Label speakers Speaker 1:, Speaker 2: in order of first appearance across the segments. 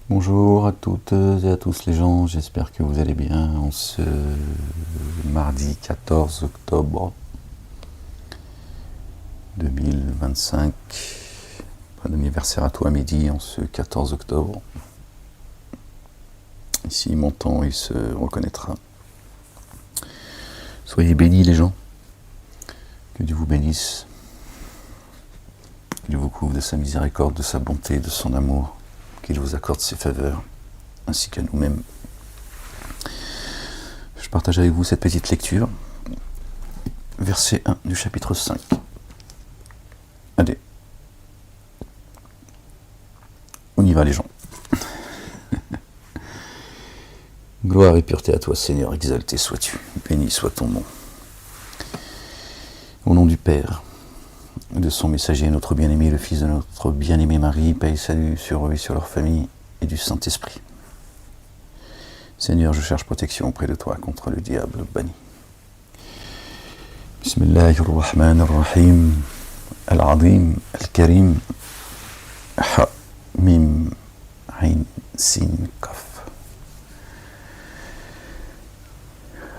Speaker 1: Bonjour à toutes et à tous les gens, j'espère que vous allez bien en ce mardi 14 octobre 2025. Bon anniversaire à toi midi en ce 14 octobre. Ici mon temps, il se reconnaîtra. Soyez bénis les gens, que Dieu vous bénisse, qu'il vous couvre de sa miséricorde, de sa bonté, de son amour, qu'il vous accorde ses faveurs, ainsi qu'à nous-mêmes. Je partage avec vous cette petite lecture, verset 1 du chapitre 5. Allez, on y va les gens. Gloire et pureté à toi Seigneur, exalté sois-tu, béni soit ton nom. Au nom du Père, de son messager, notre bien-aimé, le Fils de notre bien-aimé Marie, paix et salut sur eux et sur leur famille, et du Saint-Esprit. Seigneur, je cherche protection auprès de toi contre le diable banni. Bismillahirrahmanirrahim, al-azim, al-karim, ha, mim, ayn, sin, kaf.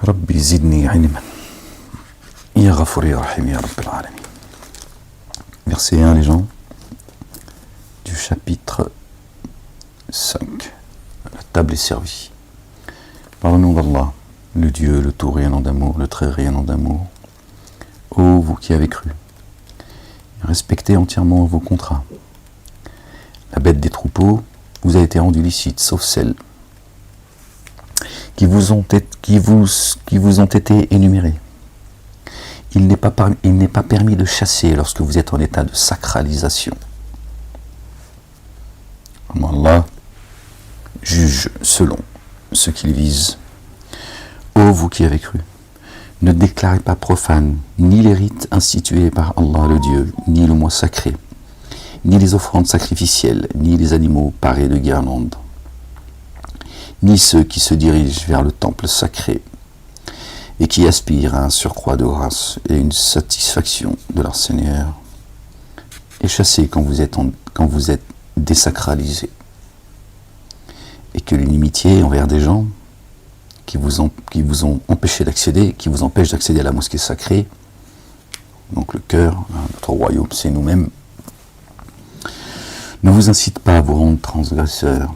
Speaker 1: Rabbi zidni ilman, ya ghafur ya rahim ya rabbil alamin. Verset 1, les gens, du chapitre 5. La table est servie. Par le nom d'Allah, le Dieu, le tout rayonnant d'amour, le très rayonnant d'amour. Ô vous qui avez cru, respectez entièrement vos contrats. La bête des troupeaux vous a été rendue licite, sauf celles qui vous ont été énumérées. Il n'est pas permis de chasser lorsque vous êtes en état de sacralisation. Allah juge selon ce qu'il vise. Ô vous qui avez cru, ne déclarez pas profane ni les rites institués par Allah le Dieu, ni le mois sacré, ni les offrandes sacrificielles, ni les animaux parés de guirlandes, ni ceux qui se dirigent vers le temple sacré et qui aspirent à un surcroît de grâce et une satisfaction de leur Seigneur, et chassez quand vous êtes désacralisé, et que l'inimitié envers des gens qui vous ont empêché d'accéder, qui vous empêchent d'accéder à la mosquée sacrée, donc le cœur, notre royaume, c'est nous-mêmes, ne vous incite pas à vous rendre transgresseurs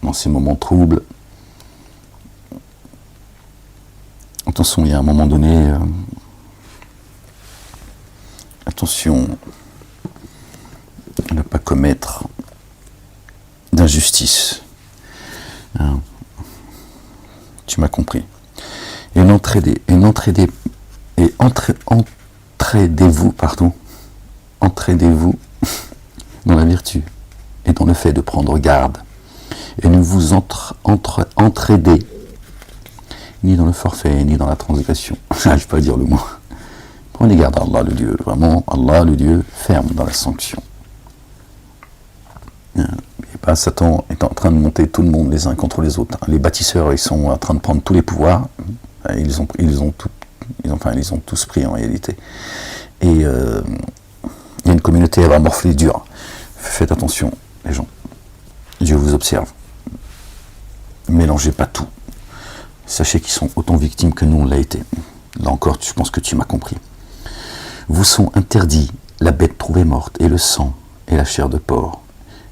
Speaker 1: dans ces moments troubles. Attention, il y a un moment donné, attention à ne pas commettre d'injustice. Tu m'as compris. Et entraidez-vous dans la vertu et dans le fait de prendre garde. Et ne vous entraidez ni dans le forfait, ni dans la transgression. Je n'arrive pas à dire le mot. Prenez garde à Allah le Dieu. Vraiment, Allah le Dieu ferme dans la sanction. Et pas Satan est en train de monter tout le monde les uns contre les autres. Les bâtisseurs, ils sont en train de prendre tous les pouvoirs. Ils ont tous pris en réalité. Et il y a une communauté, elle va morfler dur. Faites attention, les gens. Dieu vous observe. Mélangez pas tout. Sachez qu'ils sont autant victimes que nous on l'a été. Là encore, je pense que tu m'as compris. Vous sont interdits la bête trouvée morte, et le sang, et la chair de porc,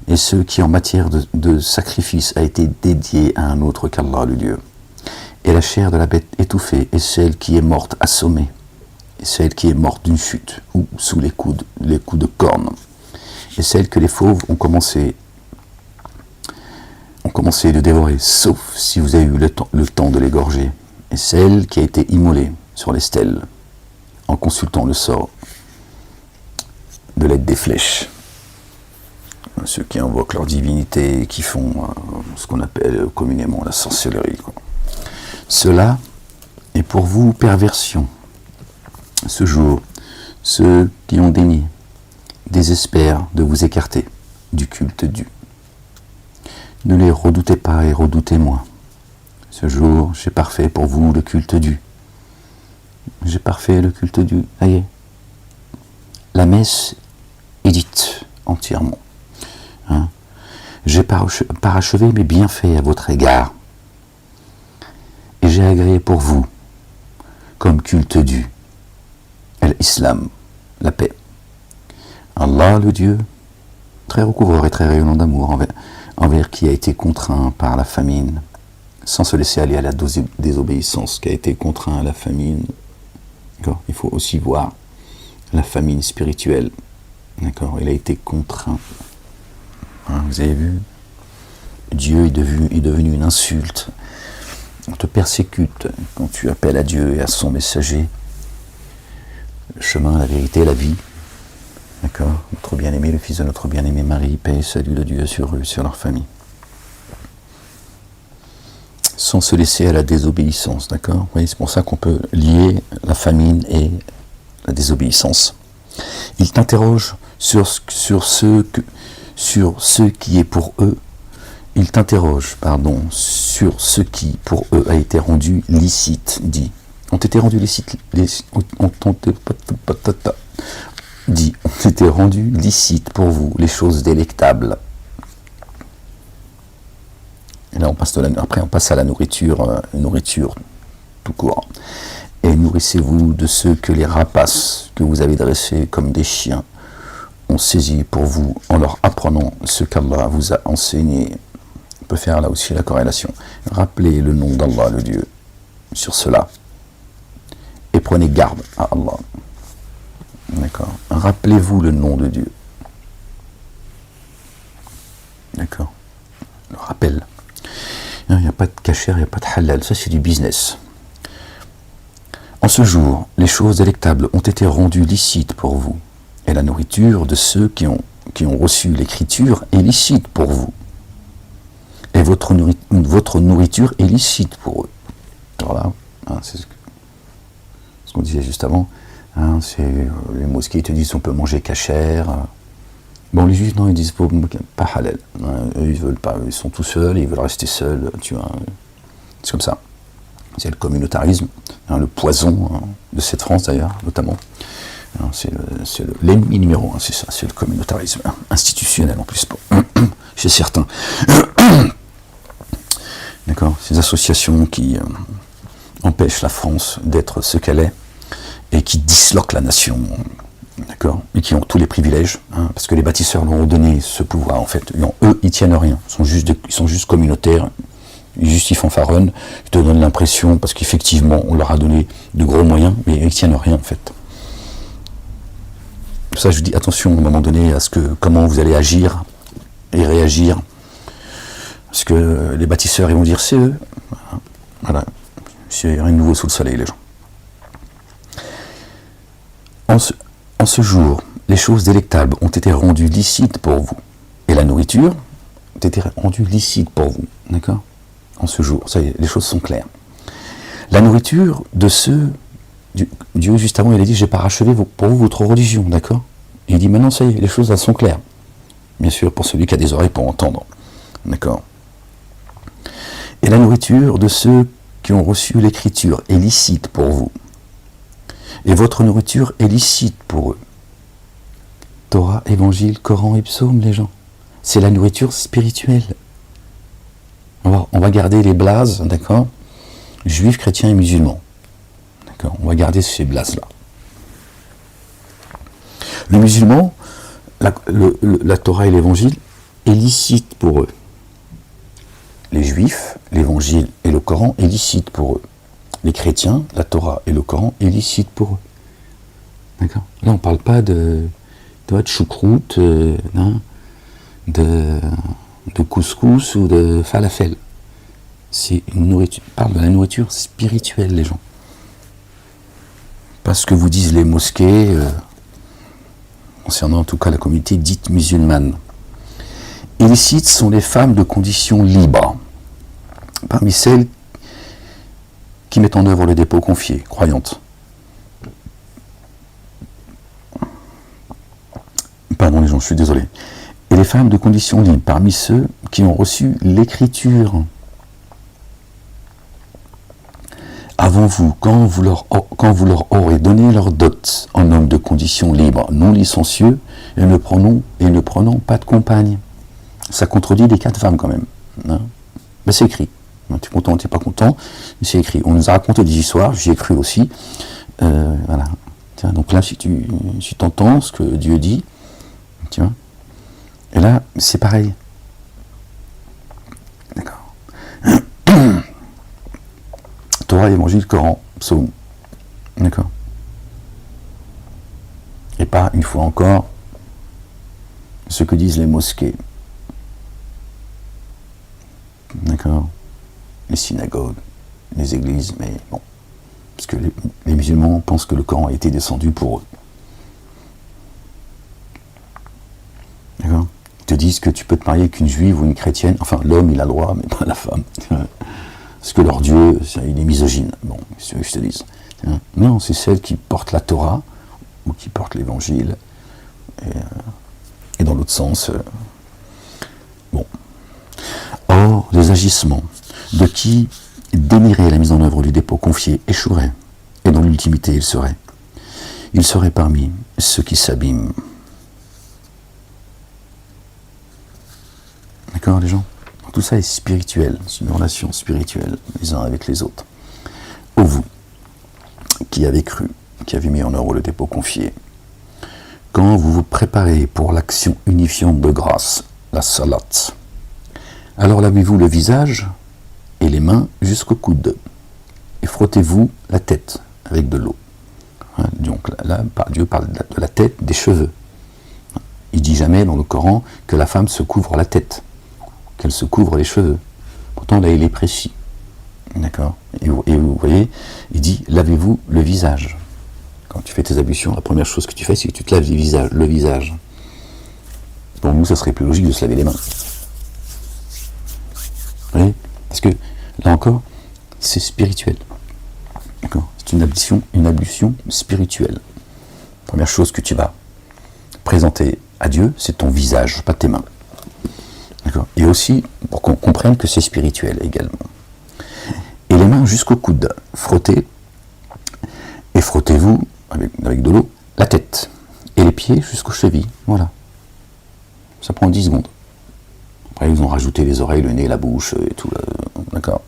Speaker 1: et ceux qui en matière de sacrifice a été dédié à un autre qu'Allah le Dieu, et la chair de la bête étouffée, et celle qui est morte assommée, et celle qui est morte d'une chute, ou sous les coups de cornes, et celle que les fauves ont commencé de dévorer, sauf si vous avez eu le temps de l'égorger, et celle qui a été immolée sur les stèles, en consultant le sort de l'aide des flèches. Ceux qui invoquent leur divinité et qui font ce qu'on appelle communément la sorcellerie. Cela est pour vous perversion. Ce jour, ceux qui ont déni désespèrent de vous écarter du culte dû. Ne les redoutez pas et redoutez-moi. Ce jour, j'ai parfait pour vous le culte dû. J'ai parfait le culte dû. Ça y est. La messe est dite entièrement. j'ai parachevé mes bienfaits à votre égard, et j'ai agréé pour vous, comme culte dû, l'islam, la paix. Allah, le Dieu, très recouvreur et très rayonnant d'amour, envers qui a été contraint par la famine, sans se laisser aller à la désobéissance, qui a été contraint à la famine. D'accord ? Il faut aussi voir la famine spirituelle. D'accord ? Il a été contraint. Hein, vous avez vu ? Dieu est devenu une insulte. On te persécute quand tu appelles à Dieu et à son messager. Le chemin, la vérité, la vie. D'accord ? Notre bien-aimé, le fils de notre bien-aimé Marie, paix et salut de Dieu sur eux, sur leur famille. Sans se laisser à la désobéissance, d'accord ? Vous voyez, c'est pour ça qu'on peut lier la famine et la désobéissance. Il t'interroge sur ce qui est pour eux. Il t'interroge, sur ce qui pour eux a été rendu licite, dit. Ont été rendus licites, ont été rendus licites pour vous, les choses délectables. Et là, après, on passe à la nourriture tout court. Et nourrissez-vous de ceux que les rapaces que vous avez dressés comme des chiens ont saisi pour vous en leur apprenant ce qu'Allah vous a enseigné. On peut faire là aussi la corrélation. Rappelez le nom d'Allah, le Dieu, sur cela. Et prenez garde à Allah. D'accord. Rappelez-vous le nom de Dieu. D'accord. Le rappel. Il n'y a pas de cachère, il n'y a pas de halal. Ça, c'est du business. En ce jour, les choses délectables ont été rendues licites pour vous. Et la nourriture de ceux qui ont reçu l'écriture est licite pour vous. Et votre nourriture est licite pour eux. Alors là, c'est ce qu'on disait juste avant. C'est les mosquées te disent on peut manger cachère. Bon, les juifs, non, ils disent pas halal. Eux, ils veulent pas, ils sont tout seuls, ils veulent rester seuls, tu vois. C'est comme ça. C'est le communautarisme, le poison de cette France d'ailleurs, notamment. C'est l'ennemi numéro 1, c'est ça, c'est le communautarisme institutionnel en plus, chez certains. D'accord ? Ces associations qui empêchent la France d'être ce qu'elle est et qui disloquent la nation. D'accord ? Et qui ont tous les privilèges, parce que les bâtisseurs leur ont donné ce pouvoir, en fait. Eux, ils tiennent rien. Ils sont juste communautaires, ils fanfaronnent, ils te donnent l'impression, parce qu'effectivement, on leur a donné de gros moyens, mais ils tiennent rien, en fait. Pour ça, je dis attention, à un moment donné, comment vous allez agir et réagir. Parce que les bâtisseurs, ils vont dire, c'est eux. Voilà. C'est rien de nouveau sous le soleil, les gens. En ce jour, les choses délectables ont été rendues licites pour vous. Et la nourriture a été rendue licite pour vous. D'accord ? En ce jour, ça y est, les choses sont claires. La nourriture de ceux... Dieu, juste avant, il a dit, j'ai parachevé pour vous votre religion. D'accord ? Et il dit, maintenant, ça y est, les choses, elles sont claires. Bien sûr, pour celui qui a des oreilles pour entendre. D'accord ? Et la nourriture de ceux qui ont reçu l'écriture est licite pour vous. Et votre nourriture est licite pour eux. Torah, Évangile, Coran et Psaume, les gens. C'est la nourriture spirituelle. On va garder les blazes, d'accord ? Juifs, chrétiens et musulmans. D'accord ? On va garder ces blazes-là. Le musulman, la Torah et l'Évangile est licite pour eux. Les juifs, l'Évangile et le Coran est licite pour eux. Les chrétiens, la Torah et le Coran est licite pour eux. D'accord ? Là, on ne parle pas de choucroute, de couscous ou de falafel. C'est une nourriture. On parle de la nourriture spirituelle, les gens. Pas ce que vous disent les mosquées, concernant en tout cas la communauté dite musulmane. Illicites sont les femmes de condition libre, parmi celles qui mettent en œuvre le dépôt confié, croyantes. Pardon les gens, je suis désolé. Et les femmes de condition libre, parmi ceux qui ont reçu l'écriture. Avant vous, quand vous leur aurez donné leur dot en homme de condition libre, non licencieux, et ne prenant pas de compagne. Ça contredit les cas de femmes quand même. Hein. Ben, c'est écrit. Tu es content, tu n'es pas content, c'est écrit. On nous a raconté des histoires, j'y ai cru aussi. Voilà. Tiens, donc là, si tu entends ce que Dieu dit, tu vois, et là, c'est pareil. D'accord. Torah, Évangile, Coran, Psaume. D'accord. Et pas, une fois encore, ce que disent les mosquées. D'accord. Les synagogues, les églises, mais bon. Parce que les musulmans pensent que le Coran a été descendu pour eux. D'accord. Ils te disent que tu peux te marier avec une juive ou une chrétienne. Enfin, l'homme, il a le droit, mais pas la femme. Parce que leur Dieu, il est misogyne. Bon, c'est ce que je te dise. Non, c'est celle qui porte la Torah, ou qui porte l'évangile. Et dans l'autre sens, bon. Or, les agissements de qui dénierait la mise en œuvre du dépôt confié échouerait, et dans l'ultimité il serait parmi ceux qui s'abîment. D'accord les gens? Tout ça est spirituel, c'est une relation spirituelle les uns avec les autres. Ô vous, qui avez cru, qui avez mis en œuvre le dépôt confié, quand vous vous préparez pour l'action unifiante de grâce, la salat, alors lavez-vous le visage et les mains jusqu'au coude, et frottez-vous la tête avec de l'eau. Donc là, Dieu parle de la tête, des cheveux. Il dit jamais dans le Coran que la femme se couvre la tête, qu'elle se couvre les cheveux. Pourtant là, il est précis. D'accord. Et vous voyez, il dit lavez-vous le visage. Quand tu fais tes ablutions, la première chose que tu fais, c'est que tu te laves le visage. Pour nous, ça serait plus logique de se laver les mains. Vous voyez? Parce que, là encore, c'est spirituel. D'accord? C'est une ablution spirituelle. Première chose que tu vas présenter à Dieu, c'est ton visage, pas tes mains. D'accord? Et aussi, pour qu'on comprenne que c'est spirituel également. Et les mains jusqu'au coude, frottez, et frottez-vous, avec de l'eau, la tête. Et les pieds jusqu'aux chevilles. Voilà. Ça prend 10 secondes. Après, ils ont rajouté les oreilles, le nez, la bouche et tout. D'accord.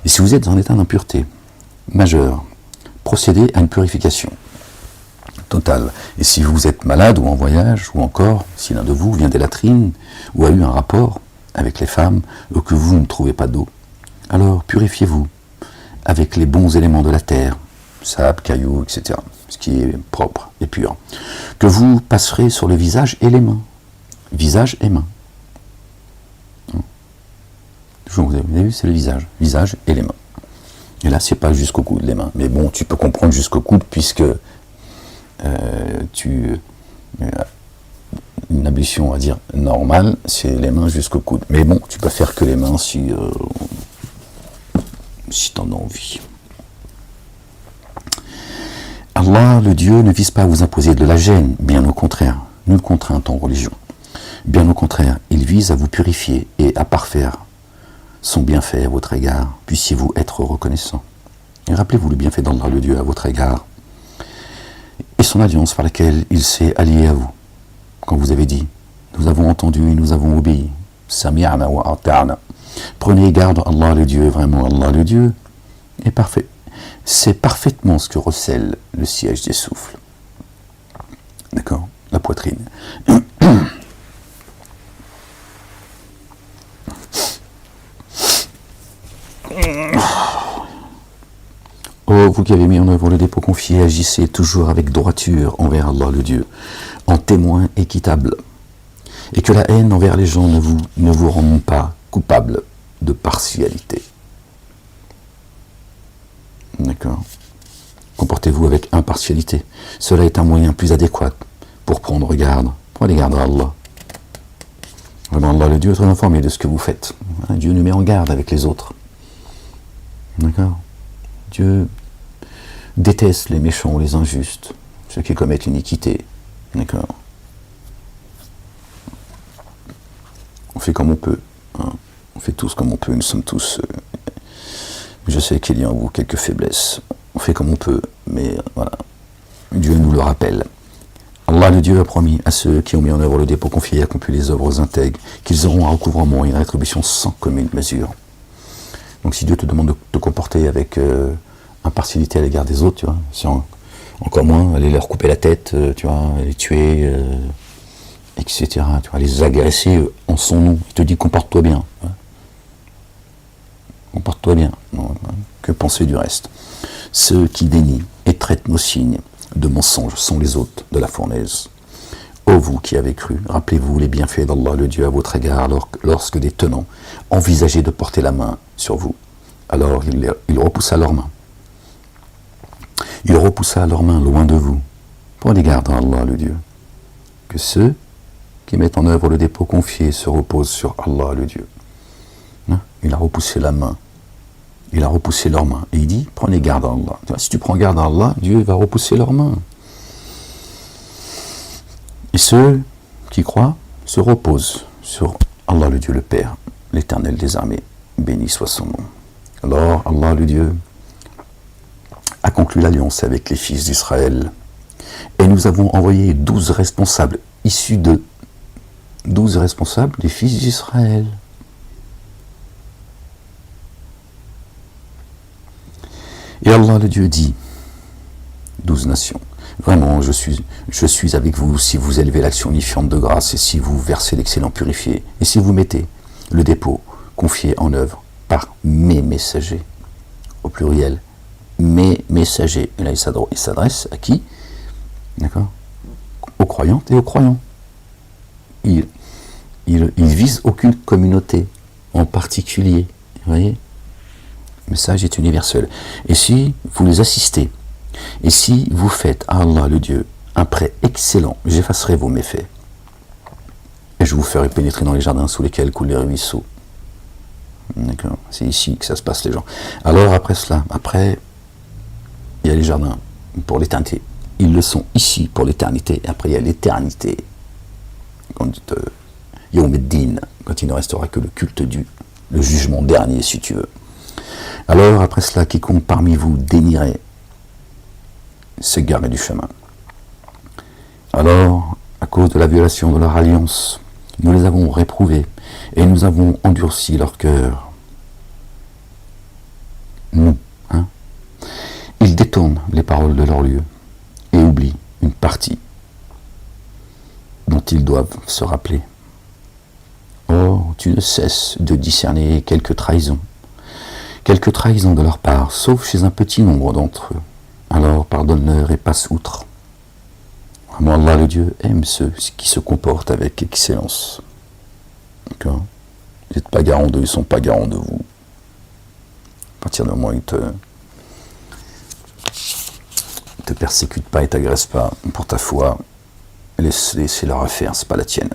Speaker 1: Et si vous êtes en état d'impureté majeure, procédez à une purification totale. Et si vous êtes malade ou en voyage, ou encore si l'un de vous vient des latrines ou a eu un rapport avec les femmes ou que vous ne trouvez pas d'eau, alors purifiez-vous avec les bons éléments de la terre, sable, cailloux, etc., ce qui est propre et pur, que vous passerez sur le visage et les mains. Visage et mains. Toujours, vous avez vu, c'est le visage et les mains. Et là, c'est pas jusqu'au coude, les mains. Mais bon, tu peux comprendre jusqu'au coude, puisque une ablution, on va dire, normale, c'est les mains jusqu'au coude. Mais bon, tu peux faire que les mains si tu en as envie. Allah, le Dieu, ne vise pas à vous imposer de la gêne, bien au contraire, nulle contrainte en religion. Bien au contraire, il vise à vous purifier et à parfaire son bienfait à votre égard. Puissiez-vous être reconnaissant. Et rappelez-vous le bienfait d'Allah, le Dieu, à votre égard, et son alliance par laquelle il s'est allié à vous. Quand vous avez dit, nous avons entendu et nous avons obéi. Sami'na wa ata'na. Prenez garde, Allah le Dieu, vraiment Allah le Dieu est parfait. C'est parfaitement ce que recèle le siège des souffles. D'accord? La poitrine. Oh, vous qui avez mis en œuvre le dépôt confié, agissez toujours avec droiture envers Allah le Dieu, en témoin équitable, et que la haine envers les gens ne vous rende pas coupable de partialité. D'accord? Comportez-vous avec impartialité. Cela est un moyen plus adéquat pour prendre garde. Prenez garde à Allah. Vraiment, Allah le Dieu est très informé de ce que vous faites. Dieu nous met en garde avec les autres. D'accord? Dieu déteste les méchants, les injustes, ceux qui commettent l'iniquité. D'accord? On fait comme on peut. Hein. On fait tous comme on peut. Nous sommes tous... je sais qu'il y a en vous quelques faiblesses. On fait comme on peut, mais voilà. Dieu nous le rappelle. Allah le Dieu a promis à ceux qui ont mis en œuvre le dépôt confié et accompli les œuvres intègres qu'ils auront un recouvrement et une rétribution sans commune mesure. Donc si Dieu te demande de te comporter avec impartialité à l'égard des autres, tu vois, encore moins aller leur couper la tête, tu vois, les tuer, etc. Tu vois, les agresser en son nom. Il te dit comporte-toi bien. Hein. Comporte-toi bien. Non, que penser du reste? Ceux qui dénient et traitent nos signes de mensonges sont les hôtes de la fournaise. Ô vous qui avez cru, rappelez-vous les bienfaits d'Allah le Dieu à votre égard lorsque des tenants envisageaient de porter la main sur vous. Alors il repoussa leurs mains. Il repoussa leurs mains loin de vous. Prenez garde à Allah le Dieu. Que ceux qui mettent en œuvre le dépôt confié se reposent sur Allah le Dieu. Hein? Il a repoussé la main. Il a repoussé leurs mains. Et il dit, prenez garde à Allah. Si tu prends garde à Allah, Dieu va repousser leurs mains. Et ceux qui croient se reposent sur Allah le Dieu le Père, l'Éternel des armées. Béni soit son nom. Alors Allah le Dieu a conclu l'alliance avec les fils d'Israël. Et nous avons envoyé 12 responsables issus de 12 responsables des fils d'Israël. Et Allah le Dieu dit, 12 nations, vraiment je suis avec vous si vous élevez l'action unifiante de grâce et si vous versez l'excellent purifié et si vous mettez le dépôt confié en œuvre par mes messagers, au pluriel, mes messagers. Et là il s'adresse à qui? D'accord? Aux croyantes et aux croyants. Il vise aucune communauté en particulier, vous voyez? Le message est universel. Et si vous les assistez, et si vous faites à Allah le Dieu un prêt excellent, j'effacerai vos méfaits. Et je vous ferai pénétrer dans les jardins sous lesquels coulent les ruisseaux. D'accord? C'est ici que ça se passe, les gens. Alors après cela, après, il y a les jardins pour l'éternité. Ils le sont ici pour l'éternité. Et après, il y a l'éternité. Quand il ne restera que le culte le jugement dernier, si tu veux. Alors, après cela, quiconque parmi vous dénierait s'égarer du chemin. Alors, à cause de la violation de leur alliance, nous les avons réprouvés et nous avons endurci leur cœur. Nous, hein? Ils détournent les paroles de leur lieu et oublient une partie dont ils doivent se rappeler. Or, tu ne cesses de discerner quelques trahisons de leur part, sauf chez un petit nombre d'entre eux. Alors pardonne-leur et passe outre. Vraiment, Allah le Dieu aime ceux qui se comportent avec excellence. D'accord? Vous n'êtes pas garant d'eux, ils ne sont pas garants de vous. À partir du moment où ils te persécutent pas et t'agressent pas pour ta foi, laisse leur affaire, c'est pas la tienne.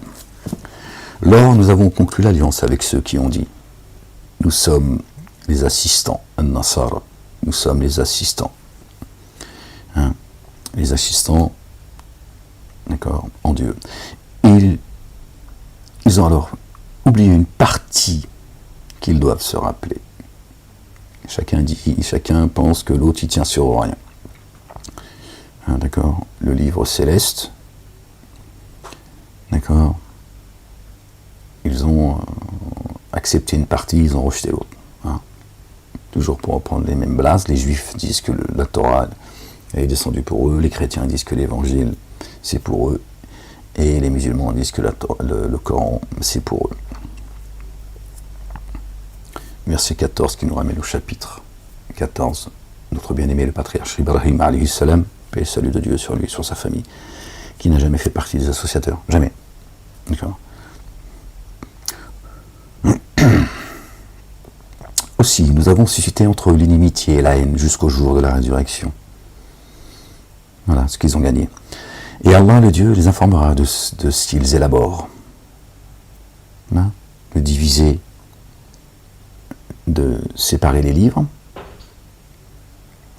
Speaker 1: Lors, nous avons conclu l'alliance avec ceux qui ont dit, nous sommes les assistants, An-Nasara, nous sommes les assistants. Hein? Les assistants, d'accord, en Dieu. Ils ont alors oublié une partie qu'ils doivent se rappeler. Chacun pense que l'autre y tient sur rien. Hein, d'accord, le livre céleste, d'accord, ils ont accepté une partie, ils ont rejeté l'autre. Hein. Toujours pour reprendre les mêmes blases, les juifs disent que la Torah est descendue pour eux, les chrétiens disent que l'évangile c'est pour eux, et les musulmans disent que le Coran c'est pour eux. Verset 14 qui nous ramène au chapitre 14. Notre bien-aimé le patriarche Ibrahim alayhi salam, paix et salut de Dieu sur lui et sur sa famille, qui n'a jamais fait partie des associateurs. Jamais. D'accord. Aussi, nous avons suscité entre eux l'inimitié et la haine jusqu'au jour de la résurrection. Voilà ce qu'ils ont gagné. Et Allah, le Dieu, les informera de ce qu'ils élaborent. Hein? De diviser, de séparer les livres.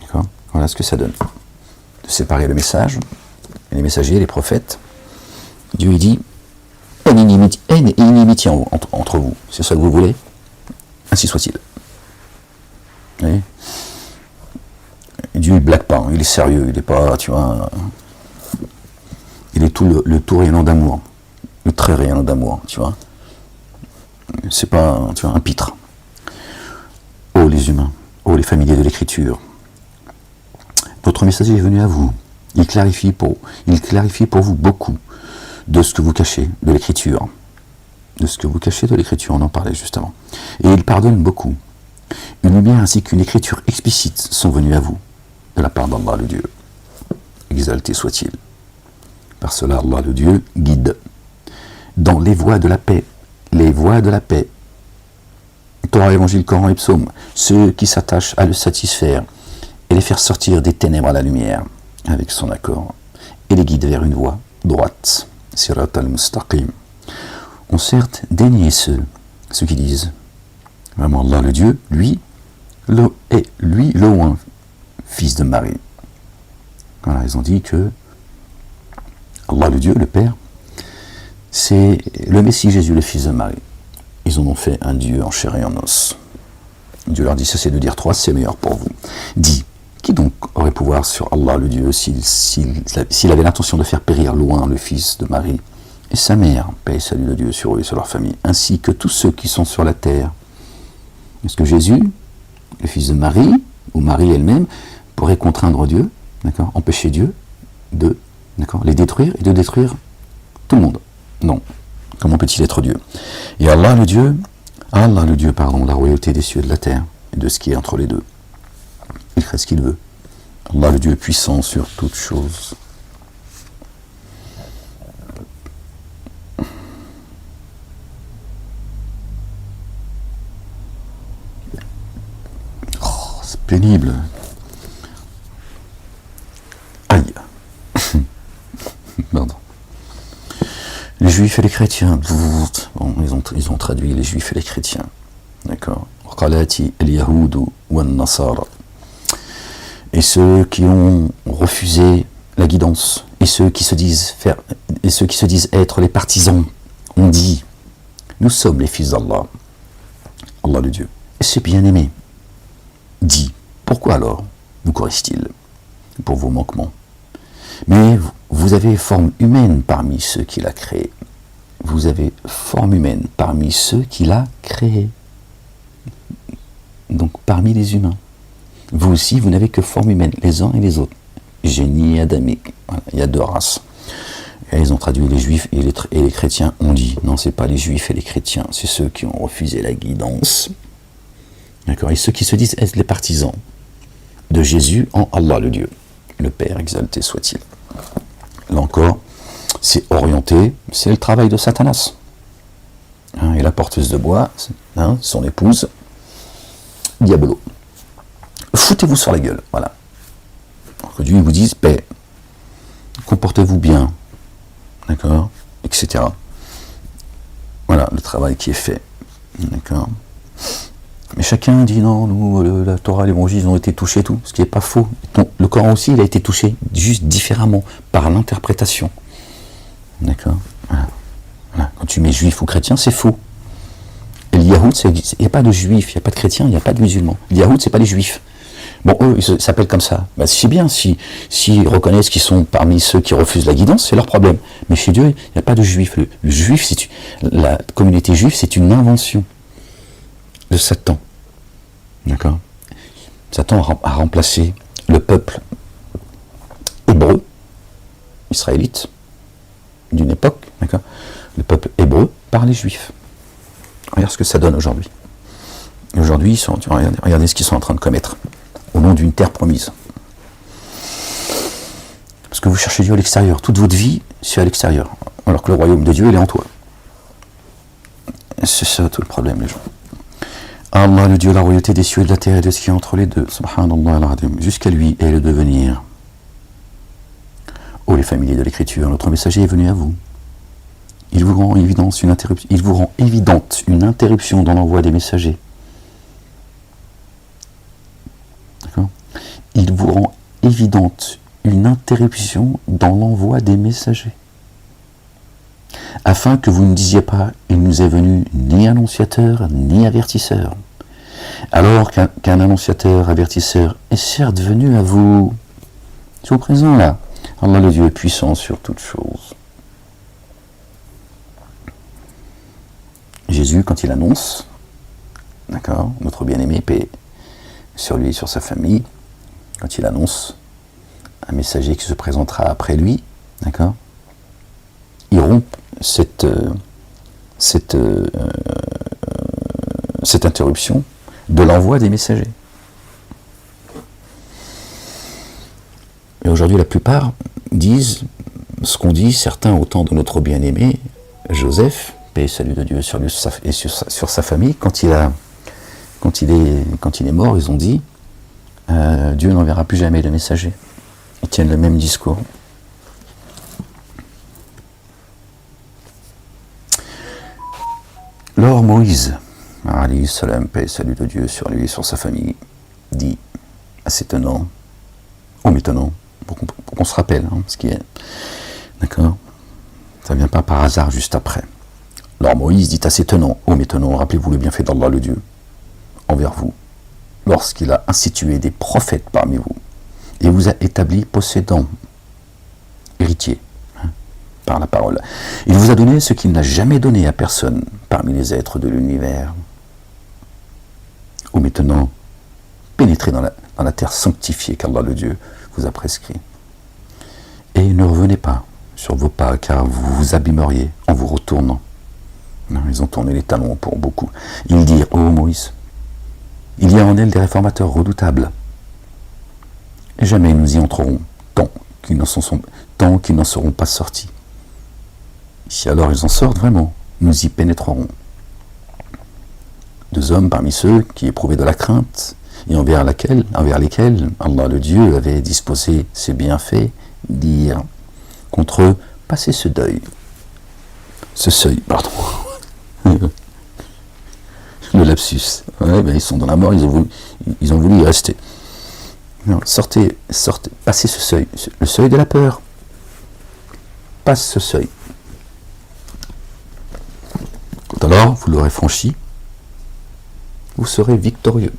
Speaker 1: D'accord? Voilà ce que ça donne. De séparer le message, les messagers, les prophètes. Dieu dit, haine et inimitié entre vous. C'est ça que vous voulez? Ainsi soit-il. Vous voyez? Dieu, il blague pas, il est sérieux, il n'est pas, tu vois, Il est tout le tout rayonnant d'amour, le très rayonnant d'amour, tu vois. C'est pas, tu vois, un pitre. Oh les humains, oh les familiers de l'écriture, votre messager est venu à vous. Il clarifie pour vous beaucoup de ce que vous cachez de l'écriture. De ce que vous cachez de l'écriture, on en parlait juste avant. Et il pardonne beaucoup. Une lumière ainsi qu'une écriture explicite sont venues à vous, de la part d'Allah le Dieu. Exalté soit-il. Par cela, Allah le Dieu guide dans les voies de la paix. Les voies de la paix. Torah, Évangile, Coran et Psaume, ceux qui s'attachent à le satisfaire et les faire sortir des ténèbres à la lumière, avec son accord, et les guide vers une voie droite. Sirat al-Mustaqim. On certes dénié ceux qui disent vraiment Allah le Dieu, lui le Oint, fils de Marie. Voilà, ils ont dit que Allah le Dieu, le Père, c'est le Messie Jésus, le fils de Marie. Ils en ont fait un Dieu en chair et en os. Dieu leur dit, cessez de dire 3, c'est meilleur pour vous. Dit, qui donc aurait pouvoir sur Allah le Dieu s'il avait l'intention de faire périr loin le fils de Marie et sa mère, paix et salut de Dieu sur eux et sur leur famille, ainsi que tous ceux qui sont sur la terre. Est-ce que Jésus, le fils de Marie, ou Marie elle-même, pourrait contraindre Dieu, d'accord, empêcher Dieu de, d'accord, les détruire et de détruire tout le monde? Non. Comment peut-il être Dieu? Et Allah le Dieu, la royauté des cieux et de la terre, et de ce qui est entre les deux. Il fait ce qu'il veut. Allah le Dieu puissant sur toutes choses. Oh, c'est pénible. Aïe. Pardon. Les juifs et les chrétiens, bon, ils ont traduit les juifs et les chrétiens. D'accord. Et ceux qui ont refusé la guidance, et ceux qui se disent être les partisans, ont dit, nous sommes les fils d'Allah, Allah le Dieu, et c'est bien aimé. Dit, pourquoi alors vous corrige-t-il pour vos manquements? Mais vous avez forme humaine parmi ceux qu'il a créés. Vous avez forme humaine parmi ceux qu'il a créés. Donc parmi les humains. Vous aussi, vous n'avez que forme humaine, les uns et les autres. Génie et adamique. Voilà, il y a deux races. Et ils ont traduit les juifs et les chrétiens ont dit, non, c'est pas les juifs et les chrétiens, c'est ceux qui ont refusé la guidance. D'accord. Et ceux qui se disent être les partisans de Jésus en Allah le Dieu. Le Père exalté soit-il. Là encore, c'est orienté, c'est le travail de Satanas. Et la porteuse de bois, son épouse, Diabolo. Foutez-vous sur la gueule, voilà. Que Dieu vous dise, paix, comportez-vous bien, d'accord, etc. Voilà le travail qui est fait, d'accord. Mais chacun dit non, nous, la Torah, l'Évangile, ils ont été touchés, tout, ce qui n'est pas faux. Le Coran aussi, il a été touché, juste différemment, par l'interprétation. D'accord. Voilà. Quand tu mets juif ou chrétien, c'est faux. Et le Yahoud, il n'y a pas de juifs, il n'y a pas de chrétiens, il n'y a pas de musulmans. Le Yahoud, c'est pas les juifs. Bon, eux, ils s'appellent comme ça. Ben, c'est bien, s'ils reconnaissent qu'ils sont parmi ceux qui refusent la guidance, c'est leur problème. Mais chez Dieu, il n'y a pas de juifs. Le juif, la communauté juive, c'est une invention de Satan. D'accord. Satan a remplacé le peuple hébreu, israélite, d'une époque, d'accord, le peuple hébreu par les juifs. Regarde ce que ça donne aujourd'hui. Aujourd'hui, regardez ce qu'ils sont en train de commettre au nom d'une terre promise. Parce que vous cherchez Dieu à l'extérieur. Toute votre vie, c'est à l'extérieur. Alors que le royaume de Dieu, il est en toi. C'est ça tout le problème, les gens. Allah, le Dieu, la royauté des cieux et de la terre et de ce qui est entre les deux. Subhanallah al-Azim. Jusqu'à lui est le devenir. Ô les familiers de l'écriture, notre messager est venu à vous. Il vous rend évidente une interruption dans l'envoi des messagers. D'accord ? Il vous rend évidente une interruption dans l'envoi des messagers. Afin que vous ne disiez pas, il nous est venu ni annonciateur, ni avertisseur. Alors qu'un annonciateur, avertisseur est certes venu à vous, c'est au présent là, Allah le Dieu est puissant sur toutes choses. Jésus, quand il annonce, d'accord, notre bien-aimé, paix sur lui et sur sa famille, quand il annonce un messager qui se présentera après lui, d'accord, il rompt cette interruption de l'envoi des messagers. Et aujourd'hui, la plupart disent ce qu'ont dit certains au temps de notre bien-aimé Joseph, paix et salut de Dieu sur lui et sur sa famille, quand il est mort, ils ont dit Dieu n'enverra plus jamais de messager. Ils tiennent le même discours. Lors Moïse, alayhi salam, paix et salut de Dieu sur lui et sur sa famille, dit, assez étonnant, métonnant, pour qu'on se rappelle ce qui est. D'accord. Ça ne vient pas par hasard juste après. Lors Moïse dit assez étonnant, métonnant, rappelez-vous le bienfait d'Allah le Dieu envers vous, lorsqu'il a institué des prophètes parmi vous, et vous a établi possédant, héritier, par la parole. Il vous a donné ce qu'il n'a jamais donné à personne parmi les êtres de l'univers. Ou maintenant, pénétrez dans la terre sanctifiée qu'Allah le Dieu vous a prescrit. Et ne revenez pas sur vos pas, car vous vous abîmeriez en vous retournant. Non, ils ont tourné les talons pour beaucoup. Ils dirent, ô Moïse, il y a en elle des réformateurs redoutables. Et jamais nous y entrerons, tant qu'ils n'en seront pas sortis. Si alors ils en sortent vraiment, nous y pénétrerons. Deux hommes parmi ceux qui éprouvaient de la crainte, et envers lesquels Allah le Dieu avait disposé ses bienfaits, dirent contre eux, passez ce seuil, pardon. Le lapsus. Ouais, ben ils sont dans la mort, ils ont voulu y rester. Non, sortez, passez ce seuil, le seuil de la peur. Passe ce seuil. Alors, vous l'aurez franchi, vous serez victorieux.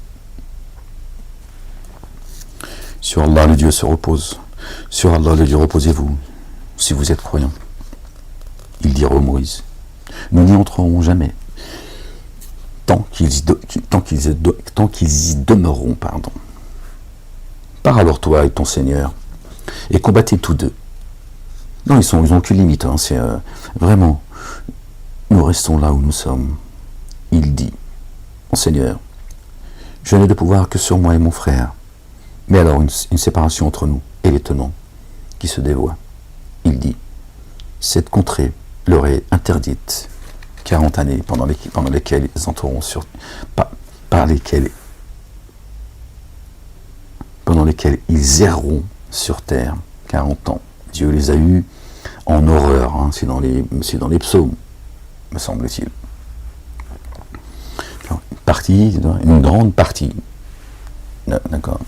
Speaker 1: Sur Allah le Dieu se repose. Sur Allah le Dieu reposez-vous, si vous êtes croyants. Il dira au Moïse, nous n'y entrerons jamais, tant qu'ils y demeureront, pardon. Pars alors toi et ton Seigneur, et combattez tous deux. Non, ils n'ont aucune limite, c'est vraiment, nous restons là où nous sommes. Il dit, mon Seigneur, je n'ai de pouvoir que sur moi et mon frère, mais alors une séparation entre nous et les tenants qui se dévoient. Il dit, cette contrée leur est interdite 40 années pendant lesquelles ils entreront pendant lesquelles ils erreront sur terre 40 ans. Dieu les a eus en horreur, c'est dans les psaumes, me semble-t-il. Une grande partie, d'accord,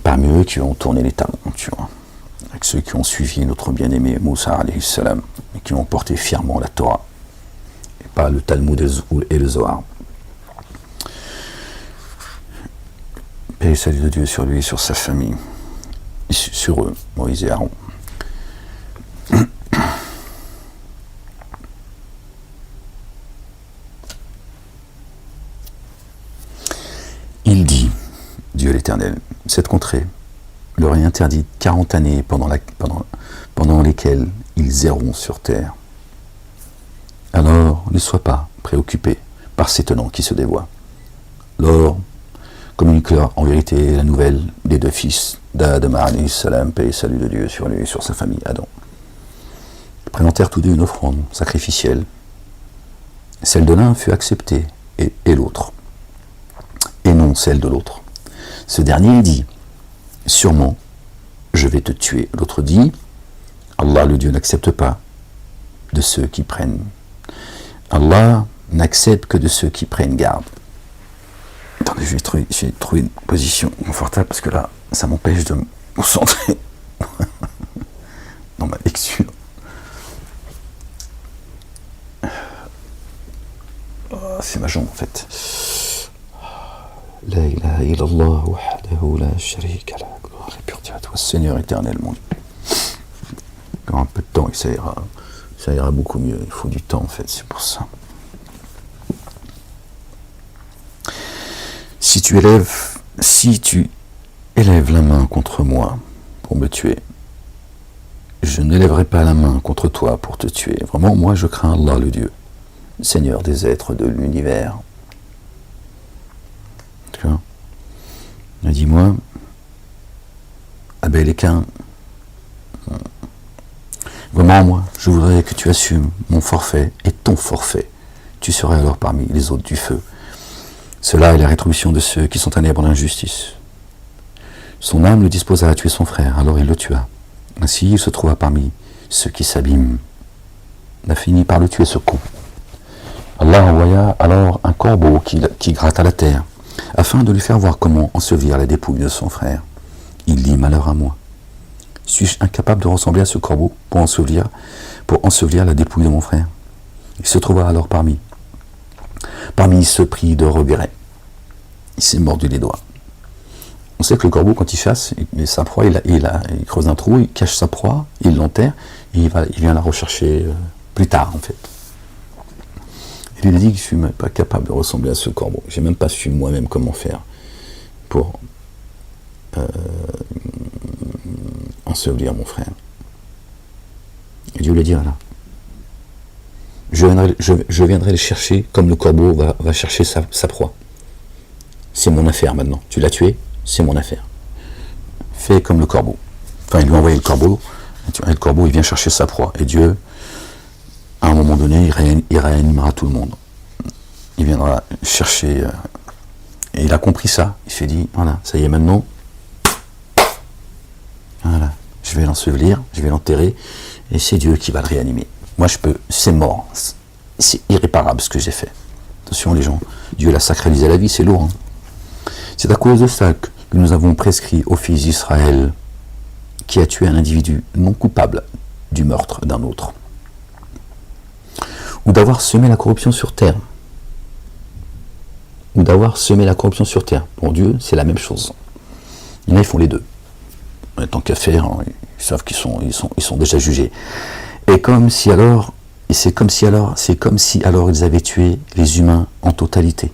Speaker 1: parmi eux qui ont tourné les talons, tu vois, avec ceux qui ont suivi notre bien-aimé Moussa alayhi salam, et qui ont porté fièrement la Torah, et pas le Talmud et le Zohar. Paix et salut de Dieu sur lui et sur sa famille, et sur eux, Moïse et Aaron. Il dit, Dieu l'Éternel, cette contrée leur est interdite 40 années pendant lesquelles ils erreront sur terre. Alors ne sois pas préoccupé par ces tenants qui se dévoient. Lors communique-leur en vérité la nouvelle des deux fils d'Adam alayhi salam, paix et salut de Dieu sur lui et sur sa famille, Adam. Ils présentèrent tous deux une offrande sacrificielle. Celle de l'un fut acceptée et l'autre, et non celle de l'autre. Ce dernier dit, sûrement, je vais te tuer. L'autre dit, Allah le Dieu n'accepte pas de ceux qui prennent. Allah n'accepte que de ceux qui prennent garde. Attendez, je vais trouver une position confortable parce que là, ça m'empêche de me concentrer dans ma lecture. Oh, c'est ma jambe en fait. La ilaha illallah wahdahu la sharika lah. Gloire et pureté à toi, Seigneur éternel, mon Dieu. Encore un peu de temps et ça ira beaucoup mieux. Il faut du temps en fait, c'est pour ça. Si tu élèves la main contre moi pour me tuer, je n'élèverai pas la main contre toi pour te tuer. Vraiment, moi je crains Allah le Dieu, Seigneur des êtres de l'univers. D'accord ? Dis-moi, Abel et Caïn, vraiment moi, je voudrais que tu assumes mon forfait et ton forfait. Tu serais alors parmi les hôtes du feu. Cela est la rétribution de ceux qui sont ténèbres d'injustice. Son âme le disposa à tuer son frère, alors il le tua. Ainsi il se trouva parmi ceux qui s'abîment. Il a fini par le tuer, ce con. Allah envoya alors un corbeau qui gratta la terre, afin de lui faire voir comment ensevelir la dépouille de son frère. Il dit, malheur à moi. Suis-je incapable de ressembler à ce corbeau pour ensevelir la dépouille de mon frère? Il se trouva alors parmi ceux pris de regret. Il s'est mordu les doigts. On sait que le corbeau, quand il chasse, sa proie, il creuse un trou, il cache sa proie, il l'enterre, et il vient la rechercher plus tard, en fait. Et lui, il a dit que je ne suis même pas capable de ressembler à ce corbeau. Je n'ai même pas su moi-même comment faire pour ensevelir mon frère. Et Dieu lui dit, voilà, je viendrai le chercher comme le corbeau va chercher sa proie. C'est mon affaire maintenant. Tu l'as tué, c'est mon affaire. Fais comme le corbeau. Enfin, il lui a envoyé le corbeau, et le corbeau, il vient chercher sa proie. Et Dieu, à un moment donné, il réanimera tout le monde. Il viendra chercher... et il a compris ça. Il s'est dit, voilà, ça y est, maintenant, voilà, je vais l'ensevelir, je vais l'enterrer, et c'est Dieu qui va le réanimer. Moi, c'est mort. C'est irréparable ce que j'ai fait. Attention, les gens, Dieu l'a sacralisé la vie, c'est lourd. Hein. C'est à cause de ça que nous avons prescrit au fils d'Israël qui a tué un individu non coupable du meurtre d'un autre, ou d'avoir semé la corruption sur terre. Pour Dieu, c'est la même chose. Il y en a, ils font les deux. Tant qu'à faire, hein, ils savent qu'ils sont déjà jugés. C'est comme si alors ils avaient tué les humains en totalité.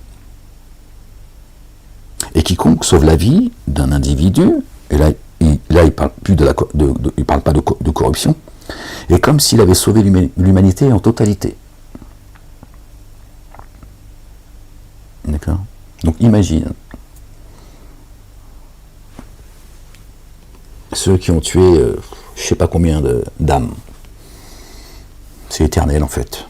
Speaker 1: Et quiconque sauve la vie d'un individu, et là il parle plus il parle pas de corruption, et comme s'il avait sauvé l'humanité en totalité. D'accord ? Donc imagine ceux qui ont tué je sais pas combien d'âmes. C'est éternel en fait.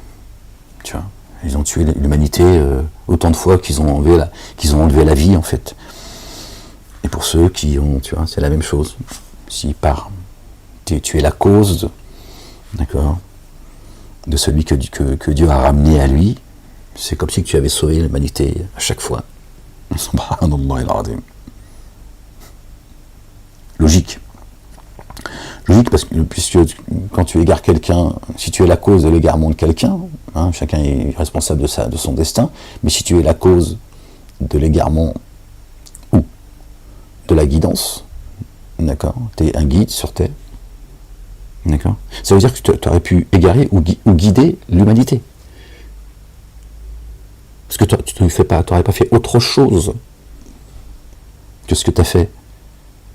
Speaker 1: Tu vois, ils ont tué l'humanité autant de fois qu'ils ont enlevé la vie en fait. Et pour ceux qui ont, tu vois, c'est la même chose. Si tu es la cause, d'accord, de celui que Dieu a ramené à lui, c'est comme si tu avais sauvé l'humanité à chaque fois. Logique. Logique parce que puisque quand tu égares quelqu'un, si tu es la cause de l'égarement de quelqu'un, hein, chacun est responsable de son destin, mais si tu es la cause de l'égarement ou de la guidance, d'accord, tu es un guide sur terre, d'accord, ça veut dire que tu aurais pu égarer ou guider l'humanité. Parce que tu n'aurais pas fait autre chose que ce que tu as fait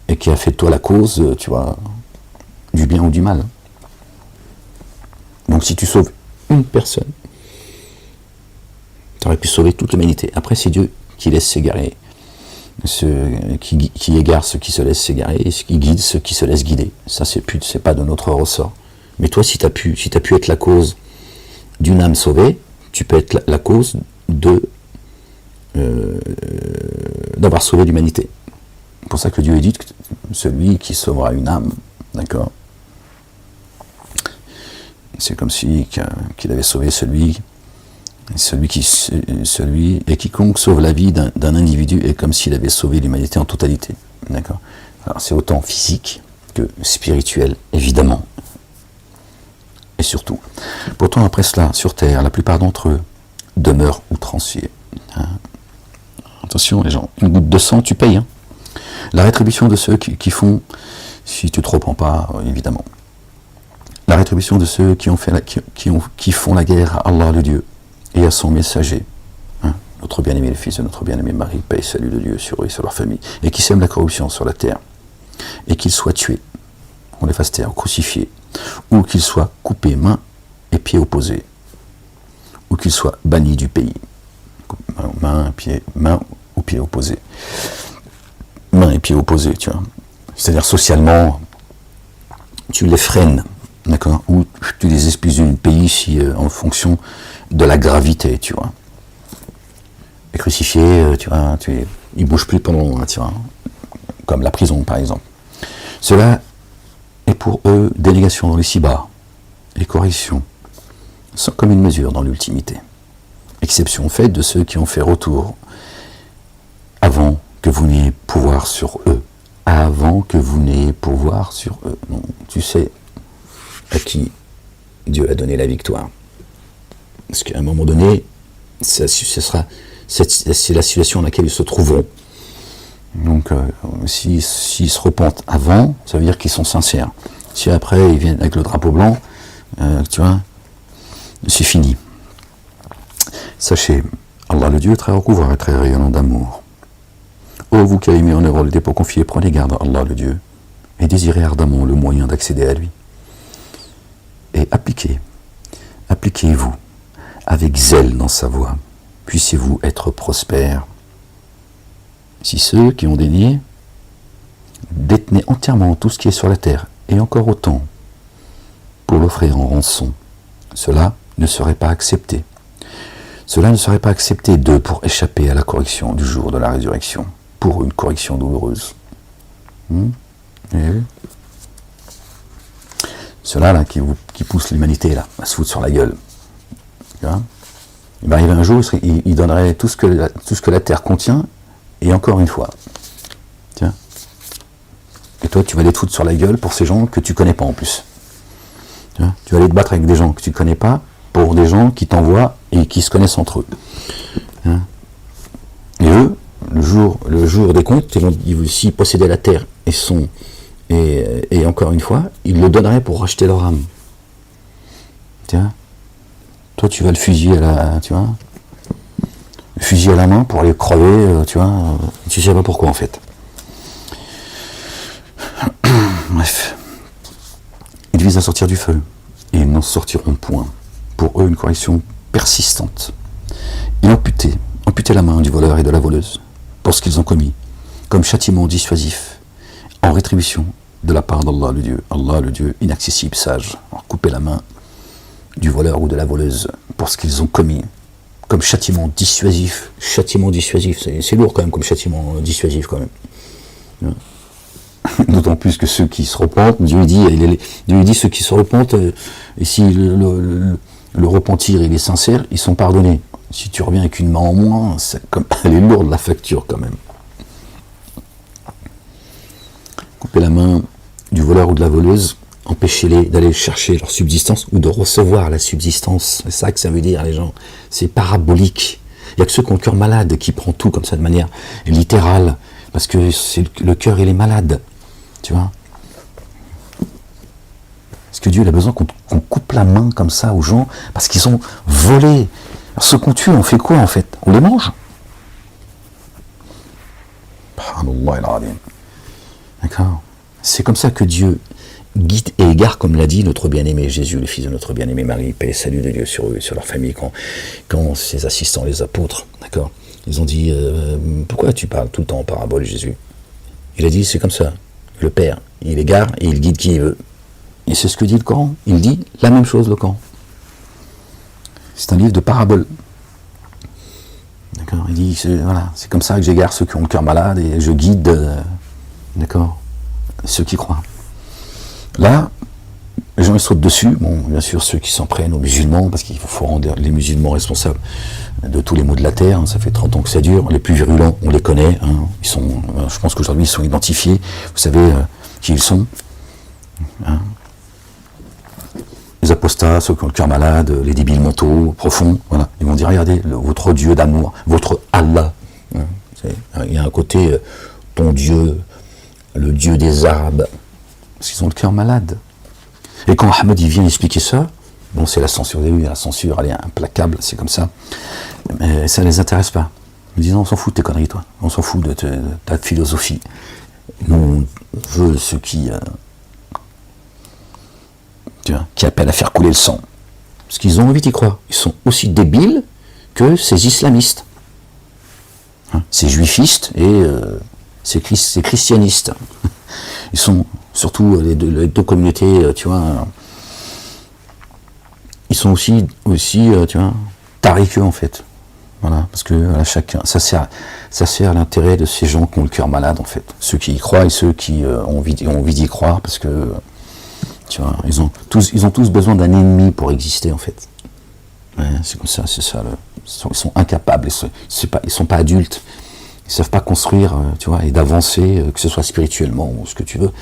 Speaker 1: et qui a fait de toi la cause, tu vois, du bien ou du mal. Donc si tu sauves une personne, tu aurais pu sauver toute l'humanité. Après, c'est Dieu qui laisse s'égarer, qui égare ceux qui se laissent s'égarer et qui guide ceux qui se laissent guider. Ça, c'est pas de notre ressort. Mais toi, si tu as pu être la cause d'une âme sauvée, tu peux être la cause d'avoir sauvé l'humanité. C'est pour ça que Dieu dit que celui qui sauvera une âme, d'accord, c'est comme si qu'il avait sauvé celui et quiconque sauve la vie d'un individu est comme s'il avait sauvé l'humanité en totalité, d'accord. Alors c'est autant physique que spirituel, évidemment, et surtout. Pourtant après cela, sur terre, la plupart d'entre eux demeurent outranciers. Hein. Attention les gens, une goutte de sang, tu payes. Hein. La rétribution de ceux qui font, si tu te reprends pas, évidemment. la rétribution de ceux qui font la guerre à Allah le Dieu et à son messager, hein, notre bien-aimé le fils de notre bien-aimé Marie, paix et salut de Dieu sur eux et sur leur famille, et qui sèment la corruption sur la terre, et qu'ils soient tués, on les fasse taire, crucifiés, ou qu'ils soient coupés main et pieds opposés, ou qu'ils soient bannis du pays, main ou pieds opposés, main et pieds opposés, tu vois. C'est-à-dire socialement, tu les freines, d'accord, ou tu les expulses du pays si, en fonction de la gravité, tu vois. Les crucifiés, tu vois, ils bougent plus pendant, tu vois, comme la prison par exemple. Cela est pour eux délégation dans les ci-bas, et correction, sont comme une mesure dans l'ultimité. Exception faite de ceux qui ont fait retour avant que vous n'ayez pouvoir sur eux. Avant que vous n'ayez pouvoir sur eux. Non, tu sais à qui Dieu a donné la victoire. Parce qu'à un moment donné, c'est la situation dans laquelle ils se trouveront. Donc, s'ils se repentent avant, ça veut dire qu'ils sont sincères. Si après, ils viennent avec le drapeau blanc, tu vois, c'est fini. Sachez, Allah le Dieu très recouvrant et très rayonnant d'amour. Ô vous qui avez mis en œuvre le dépôt confié, prenez garde à Allah le Dieu, et désirez ardemment le moyen d'accéder à lui. Et appliquez-vous avec zèle dans sa voie, puissiez-vous être prospères. Si ceux qui ont dénié détenaient entièrement tout ce qui est sur la terre, et encore autant, pour l'offrir en rançon, cela ne serait pas accepté. Cela ne serait pas accepté d'eux pour échapper à la correction du jour de la résurrection, pour une correction douloureuse. Ceux-là là, qui poussent l'humanité là, à se foutre sur la gueule. Tu vois, il va arriver un jour, il donnerait tout ce que la terre contient, et encore une fois. Tiens. Et toi, tu vas aller te foutre sur la gueule pour ces gens que tu connais pas en plus. Tu vas aller te battre avec des gens que tu connais pas, pour des gens qui t'envoient et qui se connaissent entre eux. Et eux, le jour des comptes, s'ils possédaient la terre et encore une fois, ils le donneraient pour racheter leur âme. Tiens, toi tu vas le fusil à la main pour aller crever, tu vois, tu sais pas pourquoi en fait. Bref, ils visent à sortir du feu et ils n'en sortiront point. Pour eux, une correction persistante. Et amputer la main du voleur et de la voleuse pour ce qu'ils ont commis, comme châtiment dissuasif, en rétribution de la part d'Allah le Dieu inaccessible, sage. Alors, couper la main du voleur ou de la voleuse pour ce qu'ils ont commis, comme châtiment dissuasif. Châtiment dissuasif, c'est lourd quand même comme châtiment dissuasif quand même. D'autant plus que ceux qui se repentent, Dieu dit ceux qui se repentent, et si le repentir il est sincère, ils sont pardonnés. Si tu reviens avec une main en moins, elle est lourde la facture quand même. Couper la main du voleur ou de la voleuse, empêchez-les d'aller chercher leur subsistance ou de recevoir la subsistance. C'est ça que ça veut dire les gens. C'est parabolique. Il n'y a que ceux qui ont le cœur malade qui prend tout comme ça de manière littérale. Parce que le cœur il est malade. Tu vois. Parce que Dieu il a besoin qu'on coupe la main comme ça aux gens parce qu'ils ont volé. Alors, ceux qu'on tue, on fait quoi en fait? On les mange. D'accord. C'est comme ça que Dieu guide et égare, comme l'a dit notre bien-aimé Jésus, le fils de notre bien-aimé Marie, paix et salut de Dieu sur eux et sur leur famille, quand ses assistants, les apôtres, d'accord, ils ont dit pourquoi tu parles tout le temps en parabole, Jésus? Il a dit c'est comme ça. Le Père, il égare et il guide qui il veut. Et c'est ce que dit le Coran. Il dit la même chose, le Coran. C'est un livre de paraboles. D'accord. Il dit c'est comme ça que j'égare ceux qui ont le cœur malade et je guide, d'accord, ceux qui croient. Là, les gens ils sautent dessus. Bon, bien sûr, ceux qui s'en prennent aux musulmans, parce qu'il faut rendre les musulmans responsables de tous les maux de la terre. Ça fait 30 ans que ça dure. Les plus virulents, on les connaît. Je pense qu'aujourd'hui, ils sont identifiés. Vous savez qui ils sont. Les apostats, ceux qui ont le cœur malade, les débiles mentaux, profonds. Voilà. Ils vont dire, regardez, votre Dieu d'amour, votre Allah. Il y a un côté, ton Dieu, le Dieu des Arabes. Parce qu'ils ont le cœur malade. Et quand Ahmed il vient expliquer ça, bon, c'est la censure, vous avez vu, la censure, elle est implacable, c'est comme ça, mais ça ne les intéresse pas. Ils disent non, on s'en fout de tes conneries, toi, on s'en fout de ta philosophie. Nous, on veut ceux qui appellent à faire couler le sang. Parce qu'ils ont envie d'y croire. Ils sont aussi débiles que ces islamistes. Ces juifistes et ces christianistes. Ils sont surtout les deux communautés, ils sont aussi tu vois, tariqueux en fait. Voilà, parce que voilà, chacun, ça sert à l'intérêt de ces gens qui ont le cœur malade en fait. Ceux qui y croient et ceux qui ont envie d'y croire, parce que tu vois, ils ont tous besoin d'un ennemi pour exister en fait. Ouais, c'est comme ça, c'est ça. Ils sont incapables, ils sont pas adultes. Ils savent pas construire, tu vois, et d'avancer, que ce soit spirituellement ou ce que tu veux,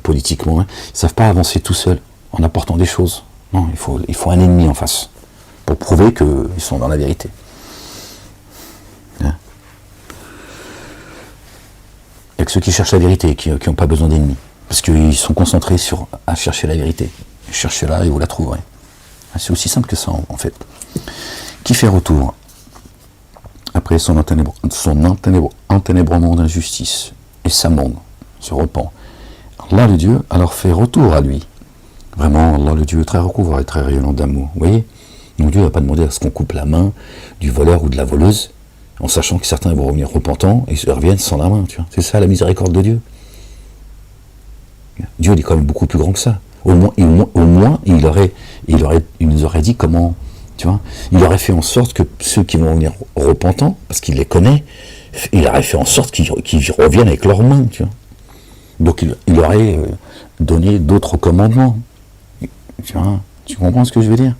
Speaker 1: politiquement. Hein. Ils savent pas avancer tout seuls en apportant des choses. Non, il faut un ennemi en face pour prouver qu'ils sont dans la vérité. Hein. Il y a que ceux qui cherchent la vérité qui n'ont pas besoin d'ennemis, parce qu'ils sont concentrés à chercher la vérité. Cherchez-la et vous la trouverez. C'est aussi simple que ça en fait. Qui fait retour après son enténébrement d'injustice et s'amende, se repent. Allah le Dieu alors fait retour à lui. Vraiment, Allah le Dieu très recouvrant et très rayonnant d'amour. Vous voyez, donc Dieu n'a pas demandé à ce qu'on coupe la main du voleur ou de la voleuse, en sachant que certains vont revenir repentants et ils reviennent sans la main. Tu vois. C'est ça la miséricorde de Dieu. Dieu il est quand même beaucoup plus grand que ça. Au moins il nous aurait dit comment, tu vois, il aurait fait en sorte que ceux qui vont revenir repentants, parce qu'il les connaît, il aurait fait en sorte qu'ils reviennent avec leurs mains, tu vois. Donc il aurait donné d'autres commandements. Tu comprends ce que je veux dire?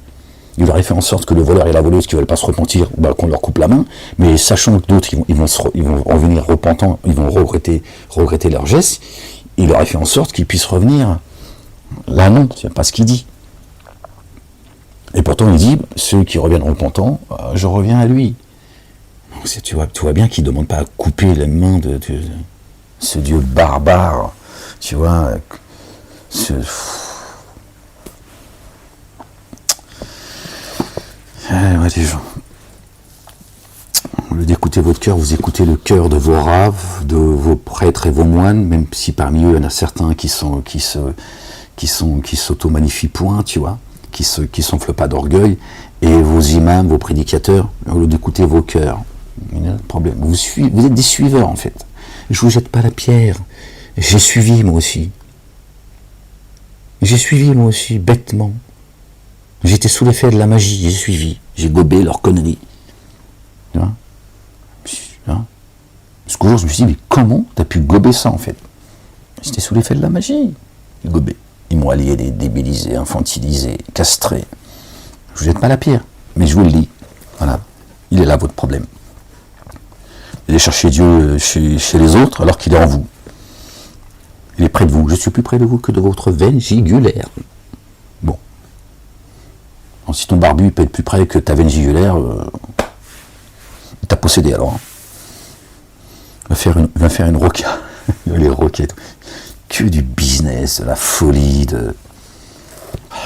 Speaker 1: Il aurait fait en sorte que le voleur et la voleuse qui ne veulent pas se repentir, qu'on leur coupe la main, mais sachant que d'autres ils vont revenir repentants, ils vont regretter leurs gestes, il aurait fait en sorte qu'ils puissent revenir. Là non, c'est pas ce qu'il dit. Et pourtant il dit, ceux qui reviennent repentants, je reviens à lui. Donc, tu vois bien qu'il ne demande pas à couper les mains de ce Dieu barbare, tu vois. Ouais, les gens. Au lieu d'écouter votre cœur, vous écoutez le cœur de vos raves, de vos prêtres et vos moines, même si parmi eux il y en a certains qui s'auto-magnifient point, tu vois, qui s'enflent pas d'orgueil, et vos imams, vos prédicateurs, au lieu d'écouter vos cœurs, il y a un problème. Vous êtes des suiveurs en fait. Je vous jette pas la pierre. J'ai suivi moi aussi. Bêtement. J'étais sous l'effet de la magie, j'ai suivi. J'ai gobé leurs conneries. Tu vois? Parce qu'au jour, je me suis dit, mais comment t'as pu gober ça en fait? J'étais sous l'effet de la magie. J'ai gobé. Ils m'ont aliéné, débilisé, infantilisé, castré. Je vous jette pas la pierre, mais je vous le dis. Voilà. Il est là votre problème. Vous allez chercher Dieu chez les autres alors qu'il est en vous. Il est près de vous. Je suis plus près de vous que de votre veine jugulaire. Bon. Alors, si ton barbu peut être plus près que ta veine jugulaire, il t'a possédé alors. Hein. Va faire une roca. Les roquettes. Que du business, de la folie,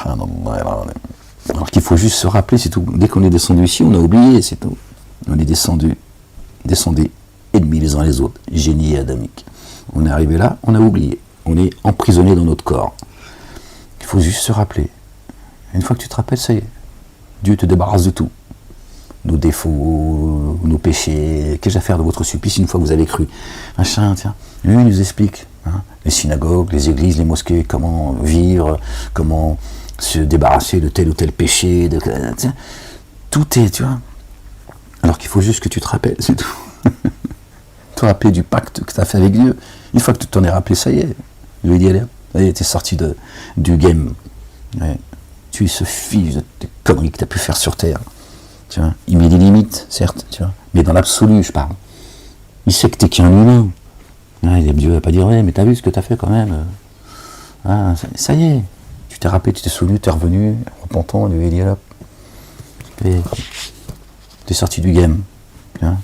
Speaker 1: alors qu'il faut juste se rappeler, c'est tout. Dès qu'on est descendu ici, on a oublié, c'est tout. On est descendez ennemis les uns les autres, génie et adamique. On est arrivé là, on a oublié. On est emprisonné dans notre corps. Il faut juste se rappeler. Une fois que tu te rappelles, ça y est. Dieu te débarrasse de tout. Nos défauts, nos péchés. Qu'ai-je à faire de votre supplice une fois que vous avez cru? Machin, tiens. Lui, il nous explique. Hein, les synagogues, les églises, les mosquées, comment vivre, comment se débarrasser de tel ou tel péché. Tiens, tout est, tu vois. Alors qu'il faut juste que tu te rappelles, c'est tout. Te rappeler du pacte que tu as fait avec Dieu. Une fois que tu t'en es rappelé, ça y est. Je lui ai dit, allez, t'es sorti du game. Ouais. Tu es ce fils de conneries que tu as pu faire sur Terre. Tu vois. Il met des limites, certes, tu vois. Mais dans l'absolu, je parle. Il sait que t'es qu'un humain. Ouais, Dieu va pas dire, ouais, mais t'as vu ce que t'as fait quand même. Ah, ça y est. Tu t'es rappelé, tu t'es souvenu, t'es revenu, repentant, lui ai dit, hop. T'es sorti du game. Tu vois.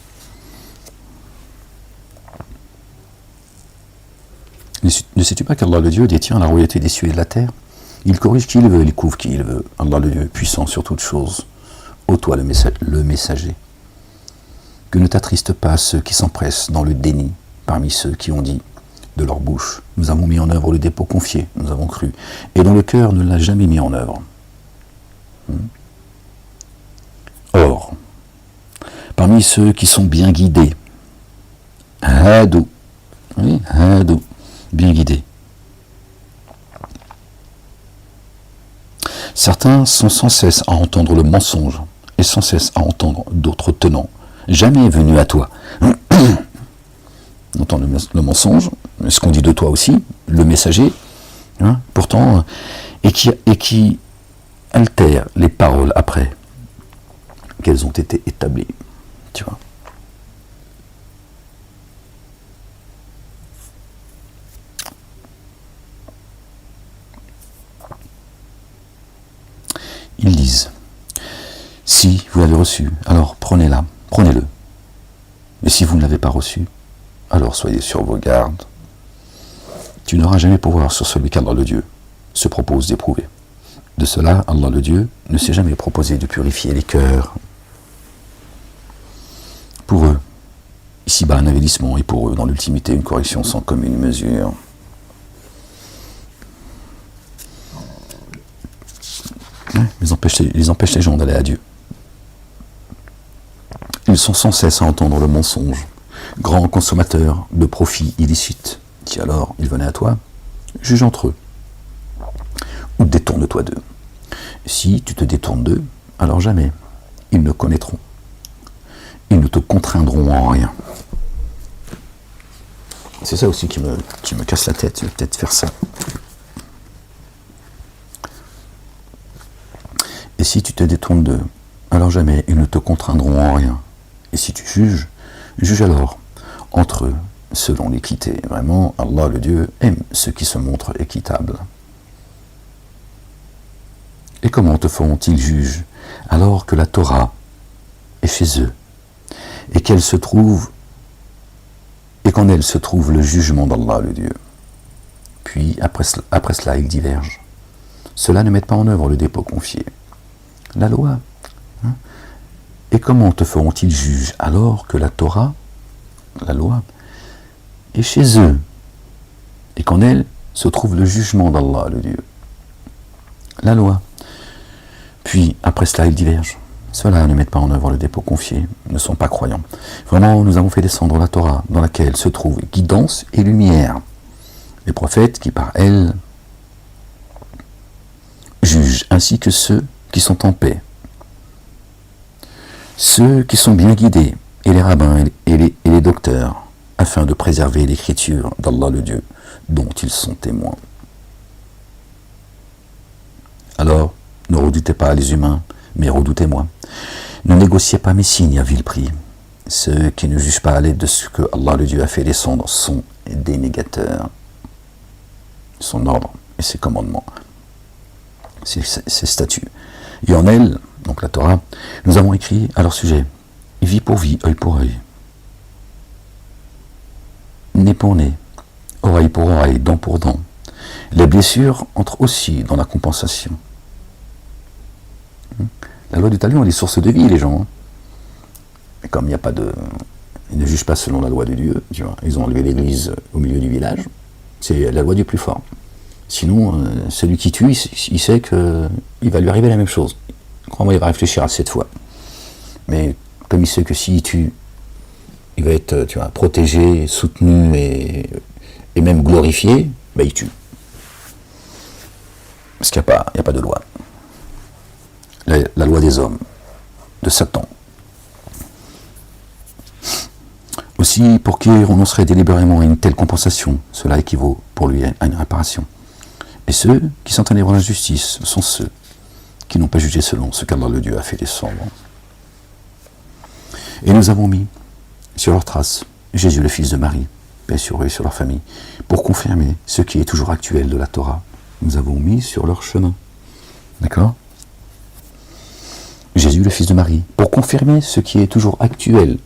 Speaker 1: Ne sais-tu pas qu'Allah le Dieu détient la royauté des cieux et de la terre? Il corrige qui il veut, il couvre qui il veut. Allah le Dieu puissant sur toutes choses. Ô toi le messager, que ne t'attriste pas ceux qui s'empressent dans le déni, parmi ceux qui ont dit de leur bouche, nous avons mis en œuvre le dépôt confié, nous avons cru, et dont le cœur ne l'a jamais mis en œuvre. Or, parmi ceux qui sont bien guidés, hadou, oui, hadou, bien guidés, certains sont sans cesse à entendre le mensonge et sans cesse à entendre d'autres tenants, jamais venus à toi. Entendre le mensonge, ce qu'on dit de toi aussi, le messager, pourtant, et qui altère les paroles après qu'elles ont été établies. Tu vois. Ils disent, si vous l'avez reçu, alors prenez-le. Et si vous ne l'avez pas reçu, alors soyez sur vos gardes. Tu n'auras jamais pouvoir sur celui qu'Allah le Dieu se propose d'éprouver. De cela, Allah le Dieu ne s'est jamais proposé de purifier les cœurs. Pour eux, ici-bas un avilissement, et pour eux, dans l'ultimité, une correction sans commune mesure. Ils empêchent les gens d'aller à Dieu. Ils sont sans cesse à entendre le mensonge, grands consommateurs de profits illicites, qui alors, ils venaient à toi, juge entre eux, ou détourne-toi d'eux. Si tu te détournes d'eux, alors jamais ils ne connaîtront. Ils ne te contraindront en rien. C'est ça aussi qui me casse la tête, je vais peut-être faire ça. Et si tu te détournes d'eux, alors jamais ils ne te contraindront en rien. Et si tu juges, juge alors entre eux, selon l'équité. Vraiment, Allah le Dieu aime ceux qui se montrent équitables. Et comment te feront-ils juge alors que la Torah est chez eux et qu'elle se trouve et qu'en elle se trouve le jugement d'Allah le Dieu. Puis après cela ils divergent. Ceux-là ne mettent pas en œuvre le dépôt confié. La loi. Et comment te feront-ils juge alors que la Torah, la loi, est chez eux et qu'en elle se trouve le jugement d'Allah le Dieu. La loi. Puis après cela ils divergent. Ceux-là ne mettent pas en œuvre le dépôt confié, ne sont pas croyants. Vraiment, nous avons fait descendre la Torah, dans laquelle se trouve guidance et lumière. Les prophètes qui, par elle, jugent, ainsi que ceux qui sont en paix. Ceux qui sont bien guidés, et les rabbins et les docteurs, afin de préserver l'écriture d'Allah le Dieu, dont ils sont témoins. Alors, ne redoutez pas les humains, mais redoutez-moi. Ne négociez pas mes signes à vil prix. Ceux qui ne jugent pas à l'aide de ce que Allah le Dieu a fait descendre sont des négateurs. Son ordre et ses commandements, ses statuts. Et en elle, donc la Torah, nous avons écrit à leur sujet, vie pour vie, œil pour œil. Nez pour nez, oreille pour oreille, dent pour dent. Les blessures entrent aussi dans la compensation. La loi du talion, elle est source de vie, les gens. Et comme il n'y a pas de... Ils ne jugent pas selon la loi de Dieu, tu vois. Ils ont enlevé l'église au milieu du village. C'est la loi du plus fort. Sinon, celui qui tue, il sait qu'il va lui arriver la même chose. Crois-moi, il va réfléchir à 7 fois. Mais comme il sait que s'il tue, il va être, tu vois, protégé, soutenu et même glorifié, ben il tue. Parce qu'il n'y a pas de loi. La loi des hommes, de Satan. Aussi, pour qui renoncerait délibérément à une telle compensation, cela équivaut pour lui à une réparation. Et ceux qui sont allés voir la justice sont ceux qui n'ont pas jugé selon ce qu'Allah le Dieu a fait descendre. Et nous avons mis sur leurs traces Jésus le fils de Marie, paix sur eux et sur leur famille, pour confirmer ce qui est toujours actuel de la Torah. Nous avons mis sur leur chemin. D'accord ? Jésus le fils de Marie, pour confirmer ce qui est toujours actuel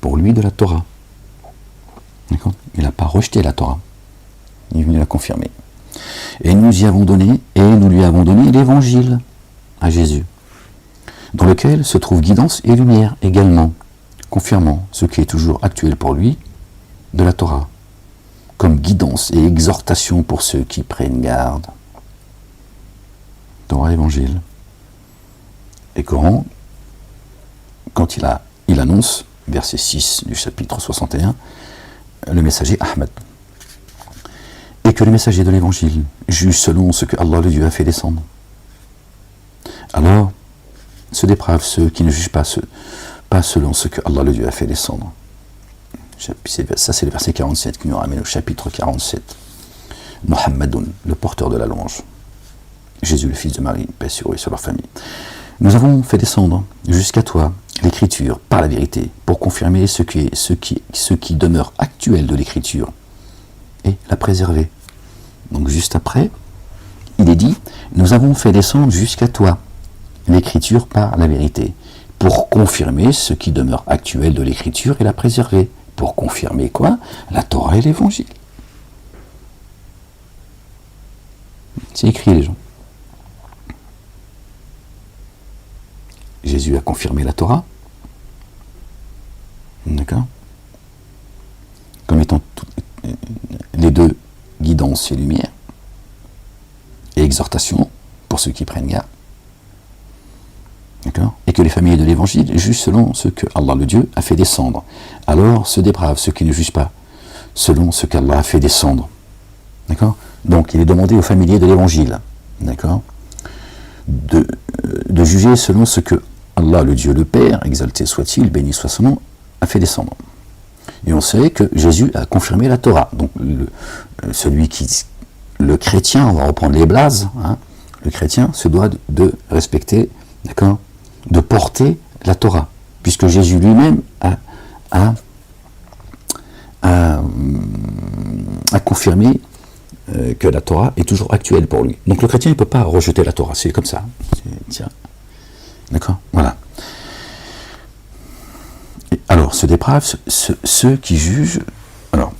Speaker 1: pour lui de la Torah. D'accord ? Il n'a pas rejeté la Torah. Il est venu la confirmer. Et nous lui avons donné l'évangile à Jésus, dans lequel se trouve guidance et lumière également, confirmant ce qui est toujours actuel pour lui de la Torah, comme guidance et exhortation pour ceux qui prennent garde. Torah, évangile. Et Coran, quand il annonce, verset 6 du chapitre 61, le messager Ahmed. Et que le messager de l'évangile juge selon ce que Allah le Dieu a fait descendre. Alors, se dépravent ceux qui ne jugent pas selon ce que Allah le Dieu a fait descendre. Ça, c'est le verset 47 qui nous ramène au chapitre 47. Muhammadun, le porteur de la louange. Jésus, le fils de Marie, paix sur eux et sur leur famille. Nous avons fait descendre jusqu'à toi l'écriture par la vérité pour confirmer ce qui demeure actuel de l'écriture et la préserver. Donc juste après, il est dit, nous avons fait descendre jusqu'à toi l'écriture par la vérité pour confirmer ce qui demeure actuel de l'écriture et la préserver. Pour confirmer quoi? La Torah et l'évangile. C'est écrit, les gens. Jésus a confirmé la Torah. D'accord? Comme étant les deux, guidance et lumière, et exhortation pour ceux qui prennent garde. D'accord? Et que les familles de l'évangile jugent selon ce que Allah le Dieu a fait descendre. Alors se dépravent ceux qui ne jugent pas selon ce qu'Allah a fait descendre. D'accord? Donc il est demandé aux familiers de l'évangile, d'accord, de juger selon ce que Allah le Dieu le Père, exalté soit-il, béni soit son nom, a fait descendre. Et on sait que Jésus a confirmé la Torah. Donc le chrétien, on va reprendre les blases, hein, le chrétien se doit de respecter, d'accord, de porter la Torah, puisque Jésus lui-même a confirmé que la Torah est toujours actuelle pour lui. Donc le chrétien ne peut pas rejeter la Torah, c'est comme ça. Tiens. D'accord? Voilà. Alors, se dépravent ceux qui jugent, alors,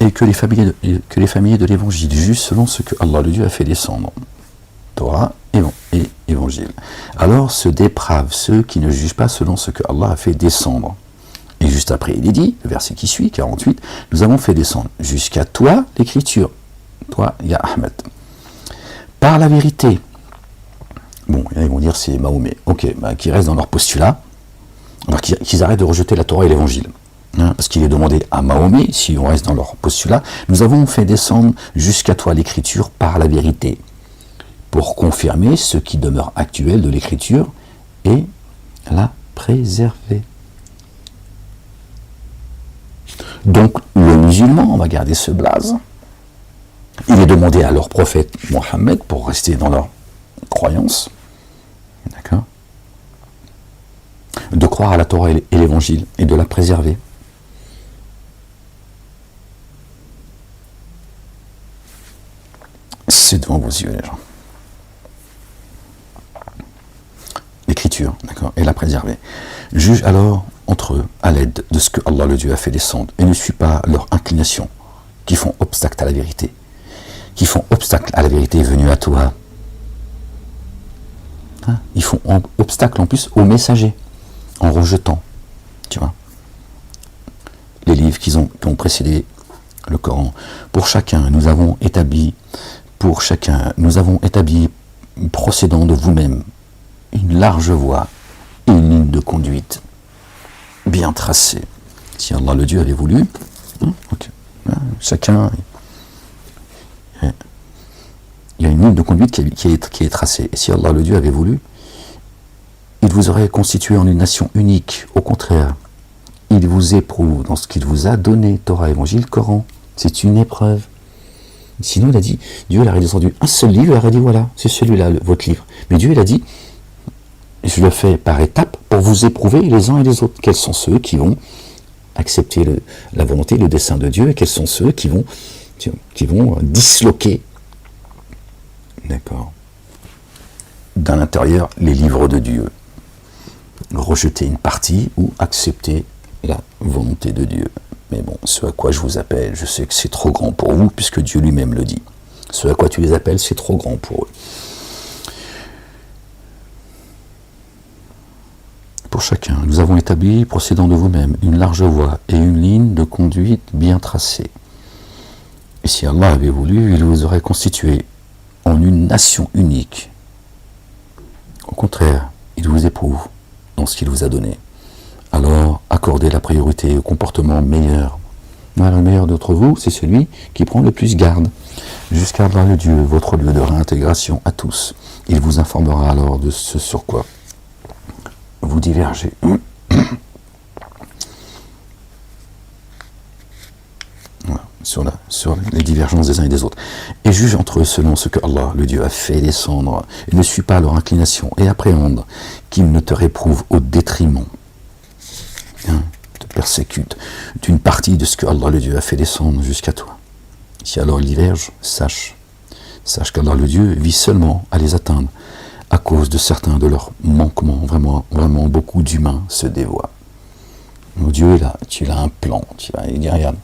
Speaker 1: et que les familles de l'évangile jugent selon ce que Allah le Dieu a fait descendre. Torah et évangile. Alors se dépravent ceux qui ne jugent pas selon ce que Allah a fait descendre. Et juste après, il est dit, le verset qui suit, 48, nous avons fait descendre jusqu'à toi l'écriture. Toi, Ya Ahmed. Par la vérité. Bon, ils vont dire c'est Mahomet. Ok, qu'ils restent dans leur postulat. Alors qu'ils arrêtent de rejeter la Torah et l'évangile. Hein, parce qu'il est demandé à Mahomet, si on reste dans leur postulat, nous avons fait descendre jusqu'à toi l'écriture par la vérité, pour confirmer ce qui demeure actuel de l'écriture et la préserver. Donc le musulman, on va garder ce blaze, il est demandé à leur prophète Mohammed, pour rester dans leur croyance, d'accord, de croire à la Torah et l'évangile et de la préserver. C'est devant vos yeux, les gens. L'écriture, d'accord, et la préserver. Juge alors entre eux à l'aide de ce que Allah le Dieu a fait descendre et ne suit pas leur inclination qui font obstacle à la vérité, qui font obstacle à la vérité venue à toi. Hein? Ils font obstacle en plus aux messagers en rejetant, tu vois, les livres qui ont précédé le Coran. Pour chacun, nous avons établi, procédant de vous-même, une large voie et une ligne de conduite bien tracée. Si Allah le Dieu avait voulu, okay, chacun, il y a une ligne de conduite qui est tracée. Et si Allah le Dieu avait voulu, il vous aurait constitué en une nation unique. Au contraire, il vous éprouve dans ce qu'il vous a donné, Torah, Évangile, Coran. C'est une épreuve. Sinon, il a dit, Dieu il a redescendu un seul livre, il aurait dit, voilà, c'est celui-là, votre livre. Mais Dieu, il a dit, je le fais par étapes pour vous éprouver les uns et les autres. Quels sont ceux qui vont accepter la volonté, le dessein de Dieu, et quels sont ceux qui vont disloquer, d'accord, dans l'intérieur, les livres de Dieu. Rejeter une partie ou accepter la volonté de Dieu. Mais bon, ce à quoi je vous appelle, je sais que c'est trop grand pour vous, puisque Dieu lui-même le dit. Ce à quoi tu les appelles, c'est trop grand pour eux. Pour chacun, nous avons établi, procédant de vous-même, une large voie et une ligne de conduite bien tracée. Et si Allah avait voulu, il vous aurait constitué en une nation unique. Au contraire, il vous éprouve dans ce qu'il vous a donné. Alors, accordez la priorité au comportement meilleur. Le meilleur d'entre vous, c'est celui qui prend le plus garde, jusqu'à Allah le Dieu, votre lieu de réintégration à tous. Il vous informera alors de ce sur quoi vous divergez. Voilà, sur les divergences des uns et des autres. Et juge entre eux selon ce que Allah, le Dieu, a fait descendre, et ne suit pas leur inclination, et appréhende qu'ils ne te réprouvent au détriment, te persécutent d'une partie de ce que Allah, le Dieu, a fait descendre jusqu'à toi. Si alors ils divergent, sache qu'Allah, le Dieu, vit seulement à les atteindre, à cause de certains de leurs manquements. Vraiment beaucoup d'humains se dévoient. Mon Dieu est là, tu as un plan, il dit regarde,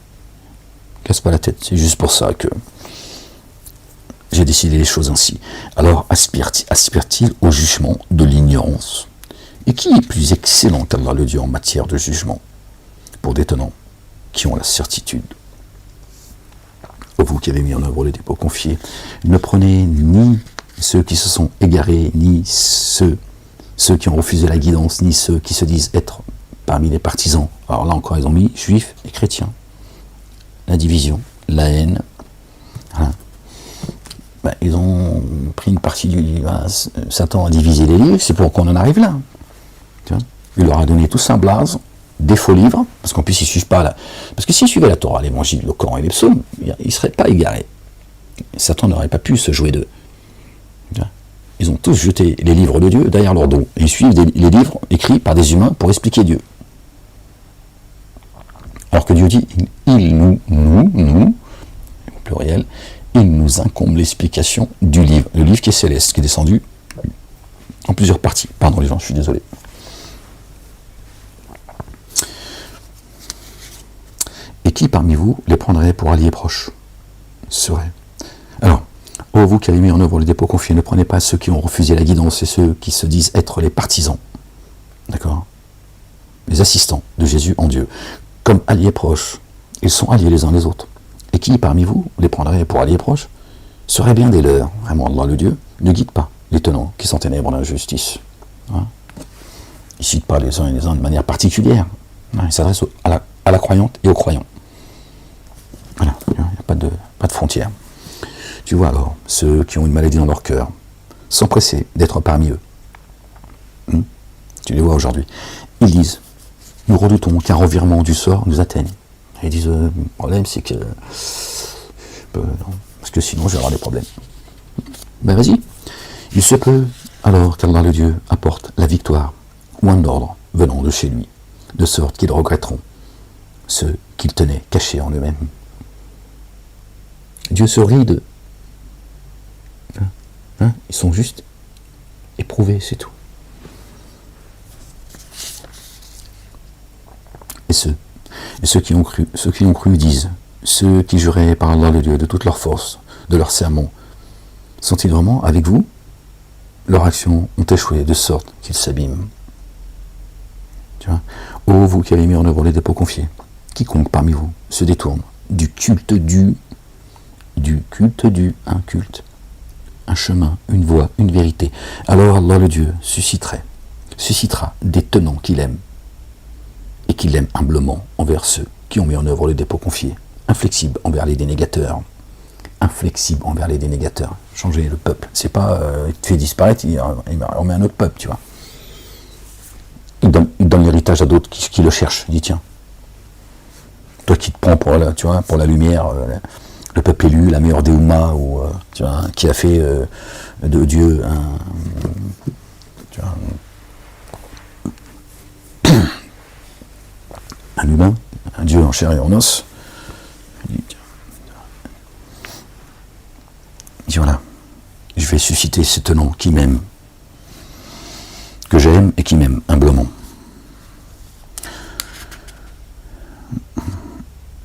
Speaker 1: casse pas la tête, c'est juste pour ça que j'ai décidé les choses ainsi. Alors aspire-t-il au jugement de l'ignorance? Et qui est plus excellent qu'Allah le Dieu en matière de jugement? Pour des tenants qui ont la certitude. Vous qui avez mis en œuvre les dépôts confiés, ne prenez ni ceux qui se sont égarés, ni ceux qui ont refusé la guidance, ni ceux qui se disent être parmi les partisans. Alors là encore, ils ont mis juifs et chrétiens. La division, la haine. Voilà. Ils ont pris une partie du livre. Satan a divisé les livres, c'est pour qu'on en arrive là. Tu vois, il leur a donné tous un blaze, des faux livres, parce qu'en plus ils ne suivent pas là. Parce que s'ils suivaient la Torah, l'Évangile, le Coran et les psaumes, ils ne seraient pas égarés. Satan n'aurait pas pu se jouer d'eux. Ils ont tous jeté les livres de Dieu derrière leur dos. Et ils suivent les livres écrits par des humains pour expliquer Dieu. Alors que Dieu dit, il nous, pluriel, il nous incombe l'explication du livre. Le livre qui est céleste, qui est descendu en plusieurs parties. Pardon les gens, je suis désolé. Et qui parmi vous les prendrait pour alliés proches? Serait. Alors, ô vous qui avez mis en œuvre le dépôt confié, ne prenez pas ceux qui ont refusé la guidance et ceux qui se disent être les partisans, d'accord, les assistants de Jésus en Dieu, comme alliés proches. Ils sont alliés les uns les autres. Et qui parmi vous les prendrait pour alliés proches? Serait bien des leurs. Vraiment, Allah le Dieu ne guide pas les tenants qui sont ténèbres d'injustice. Hein? Il ne cite pas les uns et les uns de manière particulière. Hein? Il s'adresse à la croyante et aux croyants. Voilà, il n'y a pas de frontières. Tu vois alors, ceux qui ont une maladie dans leur cœur, s'empresser d'être parmi eux. Tu les vois aujourd'hui. Ils disent, nous redoutons qu'un revirement du sort nous atteigne. Et ils disent, le problème c'est que... parce que sinon je vais avoir des problèmes. Ben vas-y. Il se peut alors qu'Allah le Dieu apporte la victoire ou un ordre venant de chez lui, de sorte qu'ils regretteront ceux qu'ils tenaient cachés en eux-mêmes. Dieu se rit d'eux. Ils sont juste éprouvés, c'est tout. Et ceux qui ont cru disent, ceux qui juraient par Allah le Dieu de toute leur force, de leur sermon, sont-ils vraiment avec vous? Leurs actions ont échoué de sorte qu'ils s'abîment. Tu vois? Ô vous qui avez mis en œuvre les dépôts confiés, quiconque parmi vous se détourne du culte un culte, un chemin, une voie, une vérité, alors Allah le Dieu suscitera des tenants qu'il aime, et qu'il aime humblement envers ceux qui ont mis en œuvre le dépôt confié, inflexible envers les dénégateurs. Changer le peuple, c'est pas il te fait disparaître, il remet un autre peuple, tu vois. Il donne l'héritage à d'autres qui le cherchent. Il dit tiens, toi qui te prends pour la lumière, le peuple élu, la meilleure des Oummas, ou tu vois, qui a fait de Dieu un humain, un Dieu en chair et en os. Il dit voilà, je vais susciter ces tenants qui m'aiment, que j'aime et qui m'aiment humblement,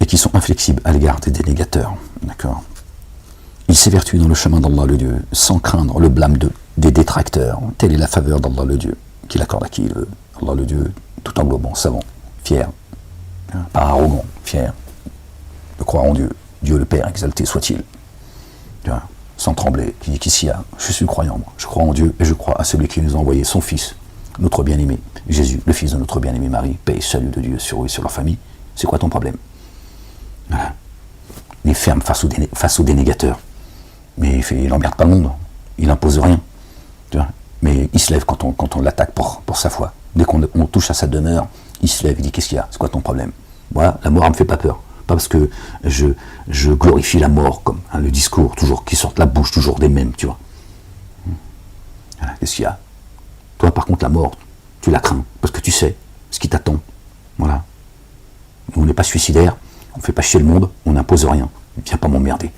Speaker 1: et qui sont inflexibles à l'égard des dénégateurs. D'accord. Ils s'évertue dans le chemin d'Allah le Dieu, sans craindre le blâme des détracteurs. Telle est la faveur d'Allah le Dieu, qu'il accorde à qui il veut. Allah le Dieu, tout englobant, savant, fier, pas arrogant, fier, de croire en Dieu. Dieu le Père, exalté soit-il. Sans trembler, qui dit qu'ici, je suis croyant, moi. Je crois en Dieu et je crois à celui qui nous a envoyé son Fils, notre bien-aimé, Jésus, le Fils de notre bien-aimé Marie, paix et salut de Dieu sur eux et sur leur famille. C'est quoi ton problème? Voilà. Il est ferme face aux dénégateurs. Mais il n'emmerde pas le monde, il n'impose rien. Mais il se lève quand on l'attaque pour sa foi. Dès qu'on touche à sa demeure, il se lève, il dit qu'est-ce qu'il y a? C'est quoi ton problème? Voilà, la mort ne me fait pas peur. Pas parce que je glorifie la mort, comme le discours toujours qui sort de la bouche toujours des mêmes, tu vois. Voilà, qu'est-ce qu'il y a? Toi, par contre, la mort, tu la crains, parce que tu sais ce qui t'attend. Voilà. Nous, on n'est pas suicidaire, on ne fait pas chier le monde, on n'impose rien. Viens pas m'emmerder.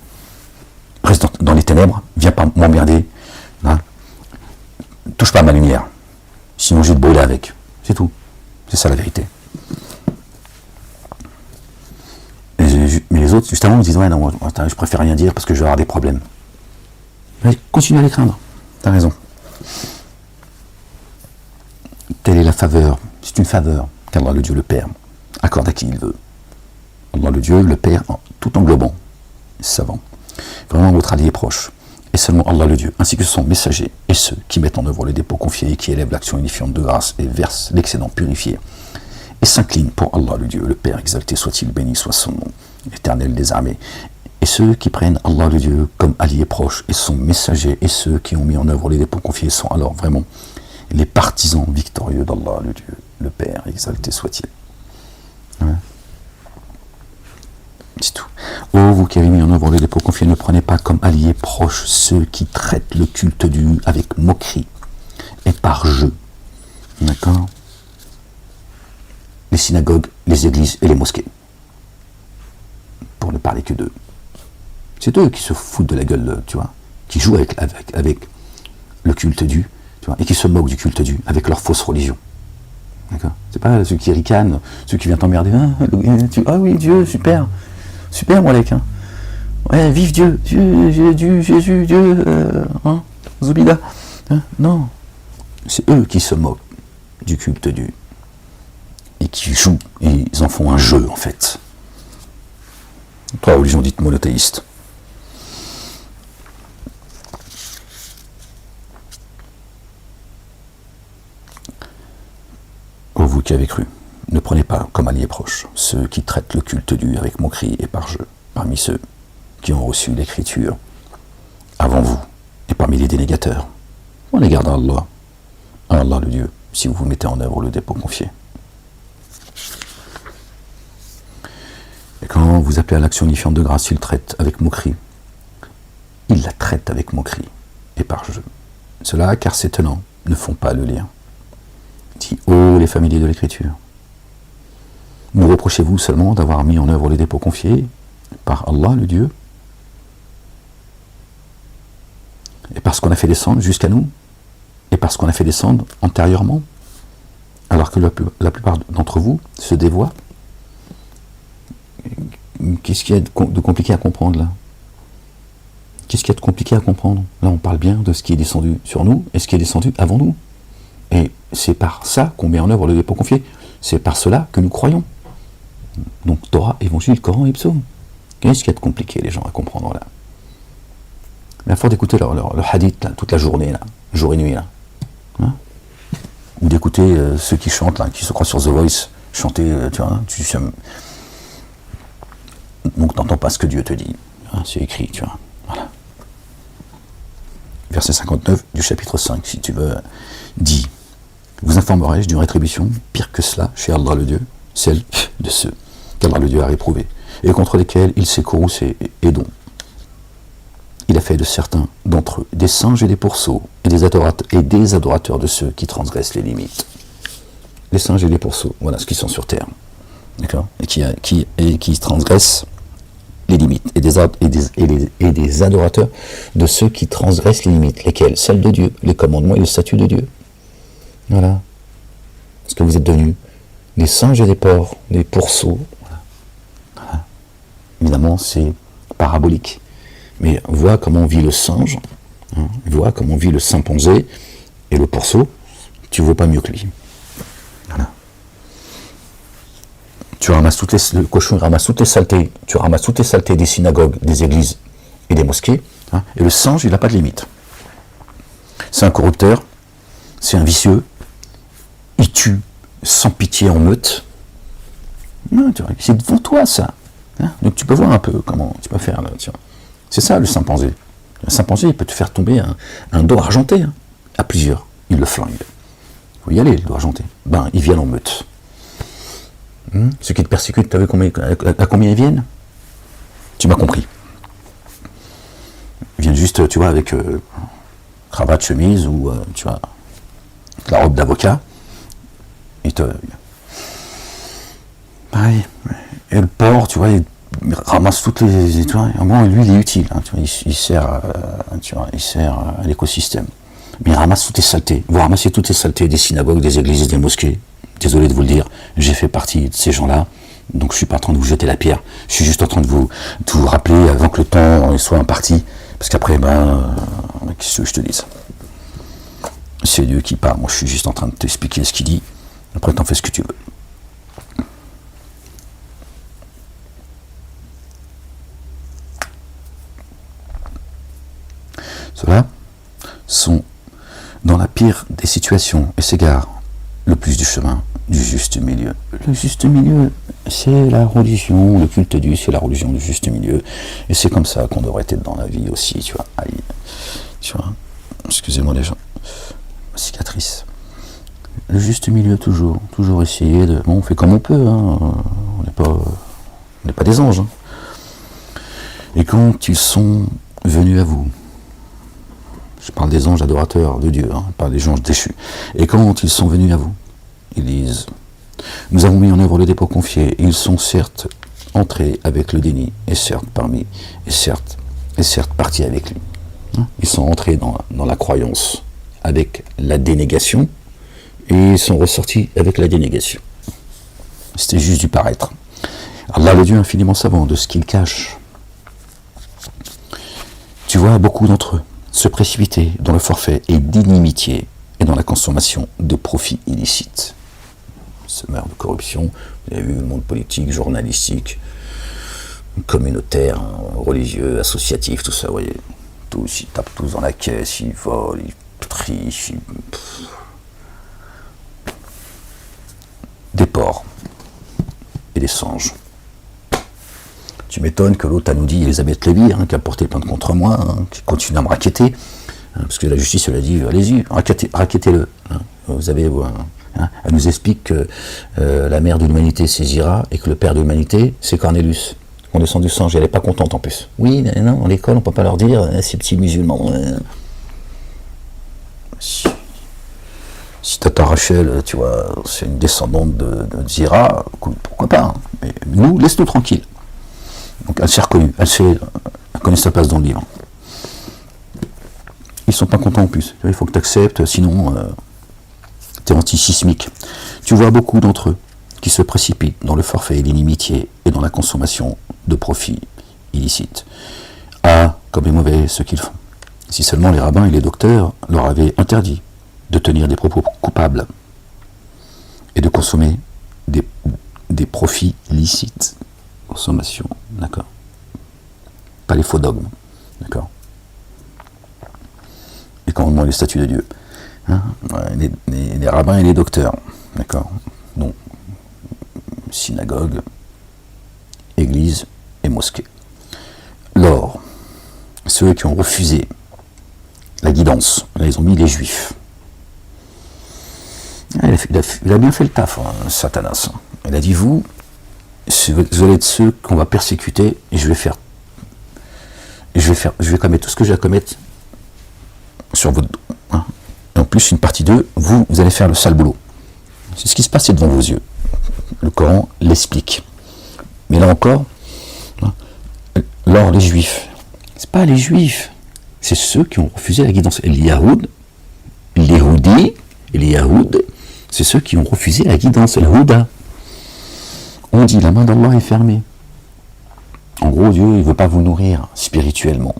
Speaker 1: Reste dans les ténèbres, viens pas m'emmerder. Hein. Touche pas à ma lumière. Sinon, je vais te brûler avec. C'est tout. C'est ça la vérité. Mais les autres, justement, me disent ouais, non, je préfère rien dire parce que je vais avoir des problèmes. Mais continue à les craindre. T'as raison. Telle est la faveur. C'est une faveur qu'Allah le Dieu le Père accorde à qui il veut. Allah le Dieu le Père tout englobant, savant. Vraiment votre allié proche. Et seulement Allah le Dieu, ainsi que son messager, et ceux qui mettent en œuvre les dépôts confiés et qui élèvent l'action unifiante de grâce et versent l'excédent purifié. Et s'inclinent pour Allah le Dieu, le Père exalté soit-il, béni soit son nom, l'éternel des armées. Et ceux qui prennent Allah le Dieu comme allié proche et son messager, et ceux qui ont mis en œuvre les dépôts confiés sont alors vraiment les partisans victorieux d'Allah le Dieu, le Père exalté soit-il. Ouais. C'est tout. Oh, vous qui avez mis en œuvre les dépôts confiés, ne prenez pas comme alliés proches ceux qui traitent le culte du avec moquerie et par jeu. D'accord? Les synagogues, les églises et les mosquées. Pour ne parler que d'eux. C'est eux qui se foutent de la gueule, tu vois, qui jouent avec le culte dû, tu vois, et qui se moquent du culte dû avec leur fausse religion. D'accord? C'est pas ceux qui ricanent, ceux qui viennent t'emmerder. Ah oui, Dieu, super. Super, Moulek. Hein. Ouais, vive Dieu. Dieu, Jésus, Dieu. Zoubida. Hein? Non. C'est eux qui se moquent du culte dû. Et qui jouent. Et ils en font un jeu, en fait. Trois religions dites monothéistes. Oh, vous qui avez cru. Ne prenez pas comme alliés proches ceux qui traitent le culte dû avec moquerie et par jeu, parmi ceux qui ont reçu l'écriture avant vous, et parmi les dénégateurs, en égard d'Allah, Allah le Dieu, si vous mettez en œuvre le dépôt confié. Et quand vous appelez à l'action unifiante de grâce, il traite avec moquerie. Il la traite avec moquerie et par jeu. Cela, car ces tenants ne font pas le lien. Dit, ô les familiers de l'écriture, nous reprochez-vous seulement d'avoir mis en œuvre les dépôts confiés par Allah, le Dieu, et parce qu'on a fait descendre jusqu'à nous, et parce qu'on a fait descendre antérieurement, alors que la plupart d'entre vous se dévoient. Qu'est-ce qu'il y a de compliqué à comprendre là? Qu'est-ce qu'il y a de compliqué à comprendre? Là, on parle bien de ce qui est descendu sur nous et ce qui est descendu avant nous. Et c'est par ça qu'on met en œuvre le dépôt confié. C'est par cela que nous croyons. Donc Torah, Évangile, Coran et Psaume. Qu'est-ce qu'il y a de compliqué, les gens, à comprendre là? Mais à force d'écouter leur hadith là, toute la journée, là, jour et nuit, là. Hein? Ou d'écouter ceux qui chantent, là, qui se croient sur The Voice, chanter, tu vois, donc t'entends pas ce que Dieu te dit. Hein, c'est écrit, tu vois. Voilà. Verset 59 du chapitre 5, si tu veux, dit: vous informerai-je d'une rétribution pire que cela chez Allah le Dieu, celle de ceux qu'Allah le Dieu a réprouvés, et contre lesquels il s'est courroucé et dont il a fait de certains d'entre eux des singes et des pourceaux, et des adorateurs de ceux qui transgressent les limites. Les singes et les pourceaux, voilà ce qui sont sur terre. D'accord? Et qui transgressent les limites, et des adorateurs de ceux qui transgressent les limites. Lesquels? Celles de Dieu, les commandements et les statuts de Dieu. Voilà. Parce que vous êtes devenus des singes et des porcs, des pourceaux. Voilà. Voilà. Évidemment, c'est parabolique. Mais vois comment vit le singe, hein, vois comment vit le chimpanzé et le porceau, tu ne vaux pas mieux que lui. Voilà. Le cochon ramasse toutes les saletés, tu ramasses toutes les saletés des synagogues, des églises et des mosquées, hein, et le singe, il n'a pas de limite. C'est un corrupteur, c'est un vicieux, il tue sans pitié en meute. C'est devant toi ça. Hein, donc tu peux voir un peu comment tu peux faire là. C'est ça le chimpanzé. Le chimpanzé, il peut te faire tomber un dos argenté, hein, à plusieurs. Il le flingue. Il faut y aller, le dos argenté. Ben, ils viennent en meute. Ceux qui te persécutent, tu as vu à combien ils viennent? Tu m'as compris. Ils viennent juste, tu vois, avec cravate, chemise ou, tu vois, la robe d'avocat. Ils te... Pareil. Et le porc, tu vois, il ramasse toutes les... Tu vois, à un moment, lui, il est utile. Hein, tu vois, il sert à l'écosystème. Mais il ramasse toutes les saletés. Vous ramassez toutes les saletés des synagogues, des églises, des mosquées. Désolé de vous le dire, j'ai fait partie de ces gens-là. Donc je suis pas en train de vous jeter la pierre. Je suis juste en train de vous rappeler avant que le temps soit imparti. Parce qu'après, qu'est-ce que je te dise? C'est Dieu qui parle. Moi, je suis juste en train de t'expliquer ce qu'il dit. Après, t'en fais ce que tu veux. Ceux-là sont dans la pire des situations et s'égarent le plus du chemin du juste milieu. Le juste milieu, c'est la religion, le culte du, c'est la religion du juste milieu. Et c'est comme ça qu'on devrait être dans la vie aussi, tu vois. Aïe, tu vois. Excusez-moi les gens. Cicatrice. Le juste milieu, toujours essayer de... Bon, on fait comme on peut, hein. On n'est pas des anges. Hein. Et quand ils sont venus à vous, je parle des anges adorateurs de Dieu, hein, pas des anges déchus. Et quand ils sont venus à vous, ils disent, nous avons mis en œuvre le dépôt confié, ils sont certes entrés avec le déni, et certes partis avec lui. Ils sont entrés dans la croyance avec la dénégation, et ils sont ressortis avec la dénégation. C'était juste du paraître. Allah, le Dieu infiniment savant de ce qu'il cache. Tu vois beaucoup d'entre eux se précipiter dans le forfait et d'inimitié et dans la consommation de profits illicites. Ce meurtre de corruption, vous avez vu le monde politique, journalistique, communautaire, religieux, associatif, tout ça, vous voyez, tous, ils tapent tous dans la caisse, ils volent, ils trichent, des porcs et des singes. Tu m'étonnes que l'autre nous dit Elisabeth Lévy, hein, qui a porté plainte contre moi, hein, qui continue à me raqueter, hein, parce que la justice elle a dit allez-y, raquettez-le. Hein. Vous avez, hein, elle nous explique que la mère de l'humanité c'est Zira et que le père de l'humanité c'est Cornelius. On descend du singe, elle n'est pas contente en plus. Oui, non, à l'école on ne peut pas leur dire ces petits musulmans. Si Tata Rachel, tu vois, c'est une descendante de Zira, pourquoi pas, hein. Mais nous, laisse-nous tranquille. Donc elle s'est reconnue, elle connaît sa place dans le livre. Ils sont pas contents en plus. Il faut que tu acceptes, sinon tu es anti-sismique. Tu vois beaucoup d'entre eux qui se précipitent dans le forfait et l'inimitié et dans la consommation de profits illicites. Ah, comme les mauvais ce qu'ils font. Si seulement les rabbins et les docteurs leur avaient interdit de tenir des propos coupables et de consommer des profits licites. Consommation, d'accord. Pas les faux dogmes, d'accord. Les commandements et les statuts de Dieu. Hein, les rabbins et les docteurs, d'accord. Donc, synagogue, église et mosquée. Lors, ceux qui ont refusé la guidance, là ils ont mis les juifs. Il a bien fait le taf, hein, Satanas. Il a dit, vous allez être ceux qu'on va persécuter et je vais commettre tout ce que j'ai à commettre sur votre dos. Hein. Et en plus, une partie d'eux, vous allez faire le sale boulot. C'est ce qui se passe devant vos yeux. Le Coran l'explique. Mais là encore, hein, alors les juifs, c'est pas les juifs, c'est ceux qui ont refusé la guidance. Et les Yahoud, c'est ceux qui ont refusé la guidance, le Houda. On dit la main d'Allah est fermée. En gros, Dieu, il ne veut pas vous nourrir spirituellement.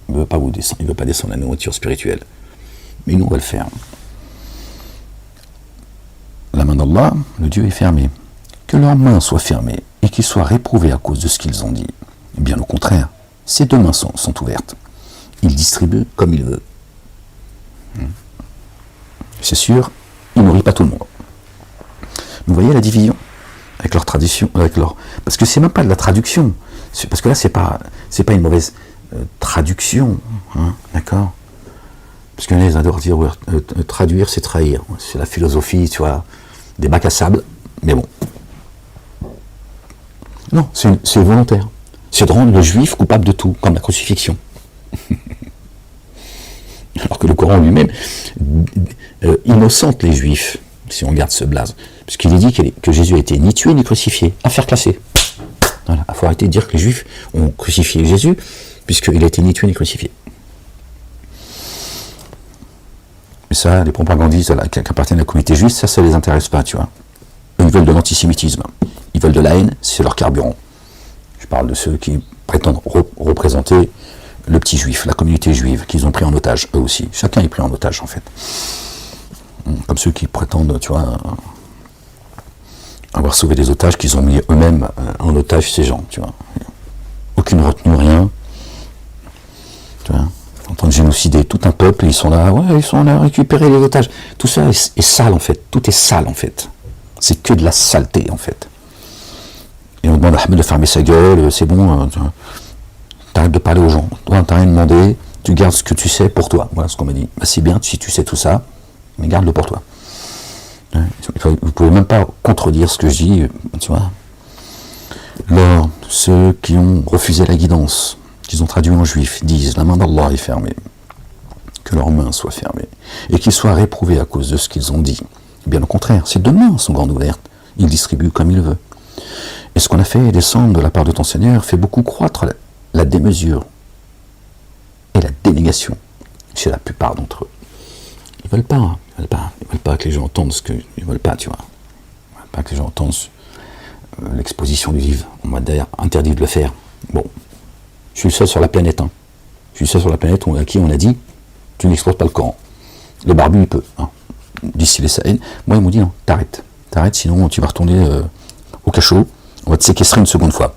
Speaker 1: Il ne veut pas il veut pas descendre la nourriture spirituelle. Mais nous, on va le faire. La main d'Allah, le Dieu est fermé. Que leurs mains soient fermées et qu'ils soient réprouvés à cause de ce qu'ils ont dit. Bien au contraire, ces deux mains sont ouvertes. Il distribue comme il veut. C'est sûr, il nourrit pas tout le monde. Vous voyez la division avec leur tradition, parce que c'est même pas de la traduction, parce que là c'est pas une mauvaise traduction, hein, d'accord. Parce que là ils adorent dire traduire c'est trahir, c'est la philosophie, tu vois, des bacs à sable, mais bon. Non, c'est volontaire. C'est de rendre le juif coupable de tout, comme la crucifixion. Alors que le Coran lui-même innocente les juifs, si on garde ce blaze. Puisqu'il est dit que Jésus a été ni tué ni crucifié. Affaire classée. Voilà. Il faut arrêter de dire que les juifs ont crucifié Jésus, puisqu'il a été ni tué ni crucifié. Mais ça, les propagandistes qui appartiennent à la communauté juive, ça les intéresse pas, tu vois. Eux, ils veulent de l'antisémitisme. Ils veulent de la haine, c'est leur carburant. Je parle de ceux qui prétendent représenter le petit juif, la communauté juive, qu'ils ont pris en otage, eux aussi. Chacun est pris en otage, en fait. Comme ceux qui prétendent, tu vois, avoir sauvé des otages, qu'ils ont mis eux-mêmes en otage ces gens, tu vois. Aucune retenue, rien. Tu vois, en train de génocider tout un peuple, ils sont là, ouais, ils sont là à récupérer les otages. Tout ça est sale, en fait. Tout est sale, en fait. C'est que de la saleté, en fait. Et on demande à Ahmed de fermer sa gueule, c'est bon, t'arrêtes de parler aux gens. Toi, t'as rien demandé, tu gardes ce que tu sais pour toi. Voilà ce qu'on m'a dit. Bah, c'est bien si tu sais tout ça, mais garde-le pour toi. Vous ne pouvez même pas contredire ce que je dis, tu vois. Alors, ceux qui ont refusé la guidance, qu'ils ont traduit en juif, disent, la main d'Allah est fermée, que leurs mains soient fermées, et qu'ils soient réprouvés à cause de ce qu'ils ont dit. Bien au contraire, ces deux mains sont grandes ouvertes, il distribue comme il veut. Et ce qu'on a fait descendre de la part de ton Seigneur fait beaucoup croître la démesure et la dénégation chez la plupart d'entre eux. Ils veulent pas que les gens entendent ce que ils veulent pas, tu vois. Ils veulent pas que les gens entendent l'exposition du livre. On m'a d'ailleurs interdit de le faire. Bon, je suis le seul sur la planète. Hein. Je suis le seul sur la planète à qui on a dit tu n'exposes pas le Coran. Le barbu il peut. Hein. Distiller sa haine. Moi ils m'ont dit non, t'arrêtes, sinon tu vas retourner au cachot. On va te séquestrer une seconde fois.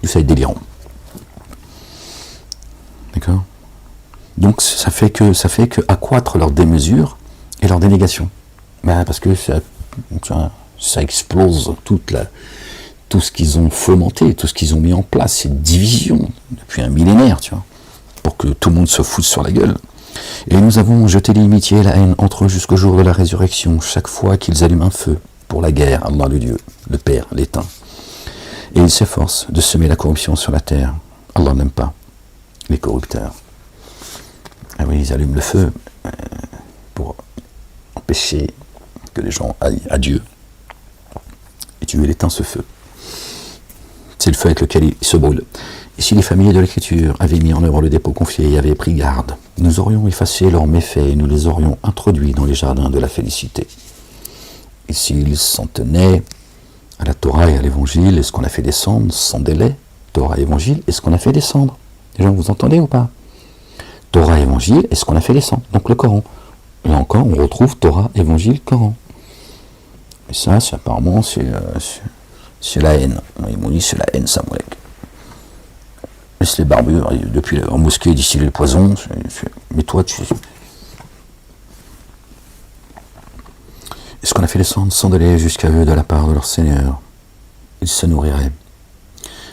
Speaker 1: Ça va être délirant. D'accord ? Donc ça fait que accroître leur démesure et leur dénégation. Ben, parce que ça explose tout ce qu'ils ont fomenté, tout ce qu'ils ont mis en place, cette division depuis un millénaire, tu vois, pour que tout le monde se foute sur la gueule. Et nous avons jeté l'inimitié et la haine entre eux jusqu'au jour de la résurrection, chaque fois qu'ils allument un feu pour la guerre, Allah le Dieu, le Père, l'éteint. Et ils s'efforcent de semer la corruption sur la terre. Allah n'aime pas les corrupteurs. Ah oui, ils allument le feu pour empêcher que les gens aillent à Dieu. Et Dieu éteint ce feu. C'est le feu avec lequel il se brûle. Et si les familles de l'Écriture avaient mis en œuvre le dépôt confié et avaient pris garde, nous aurions effacé leurs méfaits et nous les aurions introduits dans les jardins de la félicité. Et s'ils s'en tenaient à la Torah et à l'Évangile, est-ce qu'on a fait descendre sans délai, Torah et Évangile, est-ce qu'on a fait descendre? Les gens, vous entendez ou pas? Torah, Évangile, est-ce qu'on a fait descendre? Donc le Coran. Là encore, on retrouve Torah, Évangile, Coran. Et ça, apparemment, c'est la haine. Ils m'ont dit c'est la haine, ça, mon mec. Laisse les barbus, depuis en mosquée, distiller le poison. Mais toi, tu... Est-ce qu'on a fait descendre sans délai jusqu'à eux de la part de leur Seigneur? Ils se nourriraient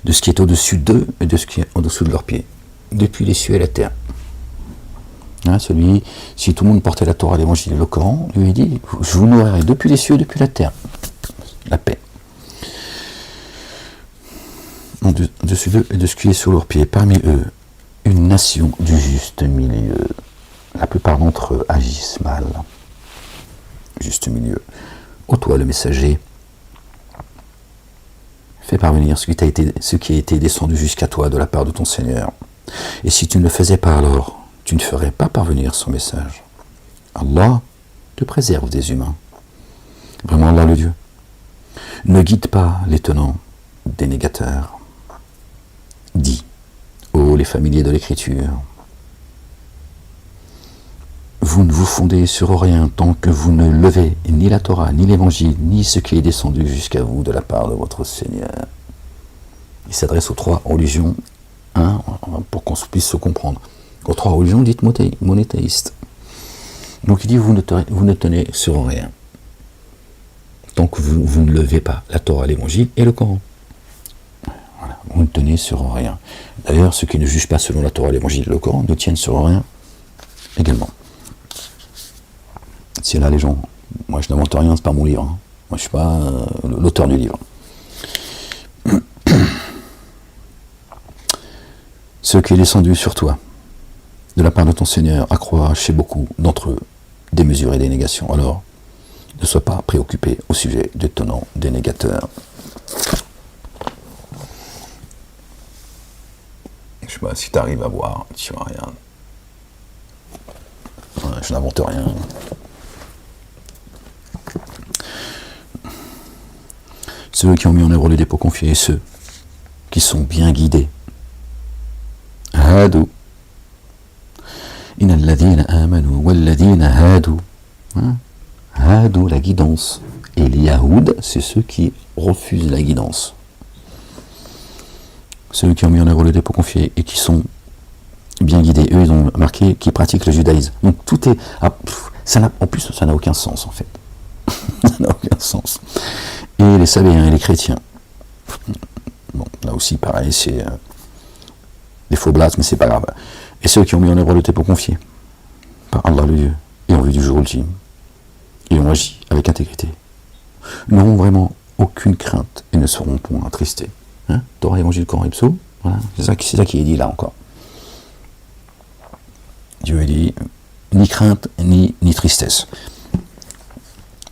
Speaker 1: de ce qui est au-dessus d'eux et de ce qui est en-dessous de leurs pieds, depuis les cieux et la terre. Hein, si tout le monde portait la Torah, l'Évangile et le Coran, lui dit, je vous nourrirai depuis les cieux et depuis la terre. La paix. Au-dessus d'eux et de ce qui est sous leurs pieds, parmi eux, une nation du juste milieu. La plupart d'entre eux agissent mal. Juste milieu. Ô toi le messager, fais parvenir ce qui a été descendu jusqu'à toi de la part de ton Seigneur. Et si tu ne le faisais pas alors, tu ne ferais pas parvenir son message. Allah te préserve des humains. Vraiment Allah le Dieu. Ne guide pas les tenants des négateurs. Dis, ô les familiers de l'Écriture, vous ne vous fondez sur rien tant que vous ne levez ni la Torah, ni l'Évangile, ni ce qui est descendu jusqu'à vous de la part de votre Seigneur. Il s'adresse aux trois religions, hein, pour qu'on puisse se comprendre. Aux trois religions dites monothéistes. Donc il dit, vous ne tenez sur rien tant que vous ne levez pas la Torah, l'Évangile et le Coran. Voilà, vous ne tenez sur rien. D'ailleurs, ceux qui ne jugent pas selon la Torah, l'Évangile et le Coran ne tiennent sur rien également. C'est là les gens. Moi, je n'invente rien, c'est pas mon livre. Hein. Moi, je suis pas l'auteur du livre. Ce qui est descendu sur toi, de la part de ton Seigneur, accroît chez beaucoup d'entre eux des mesures et des négations. Alors, ne sois pas préoccupé au sujet des tenants, des négateurs. Je sais pas si tu arrives à voir, tu vois rien. Ouais, je n'invente rien. Ceux qui ont mis en œuvre les dépôts confiés et ceux qui sont bien guidés. Hadou. Inna alladhina amanu walladhina hadu. Hadou, la guidance. Et les Yahoud, c'est ceux qui refusent la guidance. Ceux qui ont mis en œuvre le dépôt confié et qui sont bien guidés, eux, ils ont marqué qui pratiquent le judaïsme. Donc tout est... en plus, ça n'a aucun sens, en fait. Ça n'a aucun sens. Et les Sabéens et les chrétiens. Bon, là aussi, pareil, c'est des faux blattes, mais c'est pas grave. Et ceux qui ont mis en œuvre le dépôt confié par Allah le Dieu, et en vue du jour ultime, et ont agi avec intégrité, n'auront vraiment aucune crainte et ne seront point attristés. Hein? Torah, Évangile, Coran et Psaume, voilà. C'est ça qui est dit là encore. Dieu a dit ni crainte ni tristesse.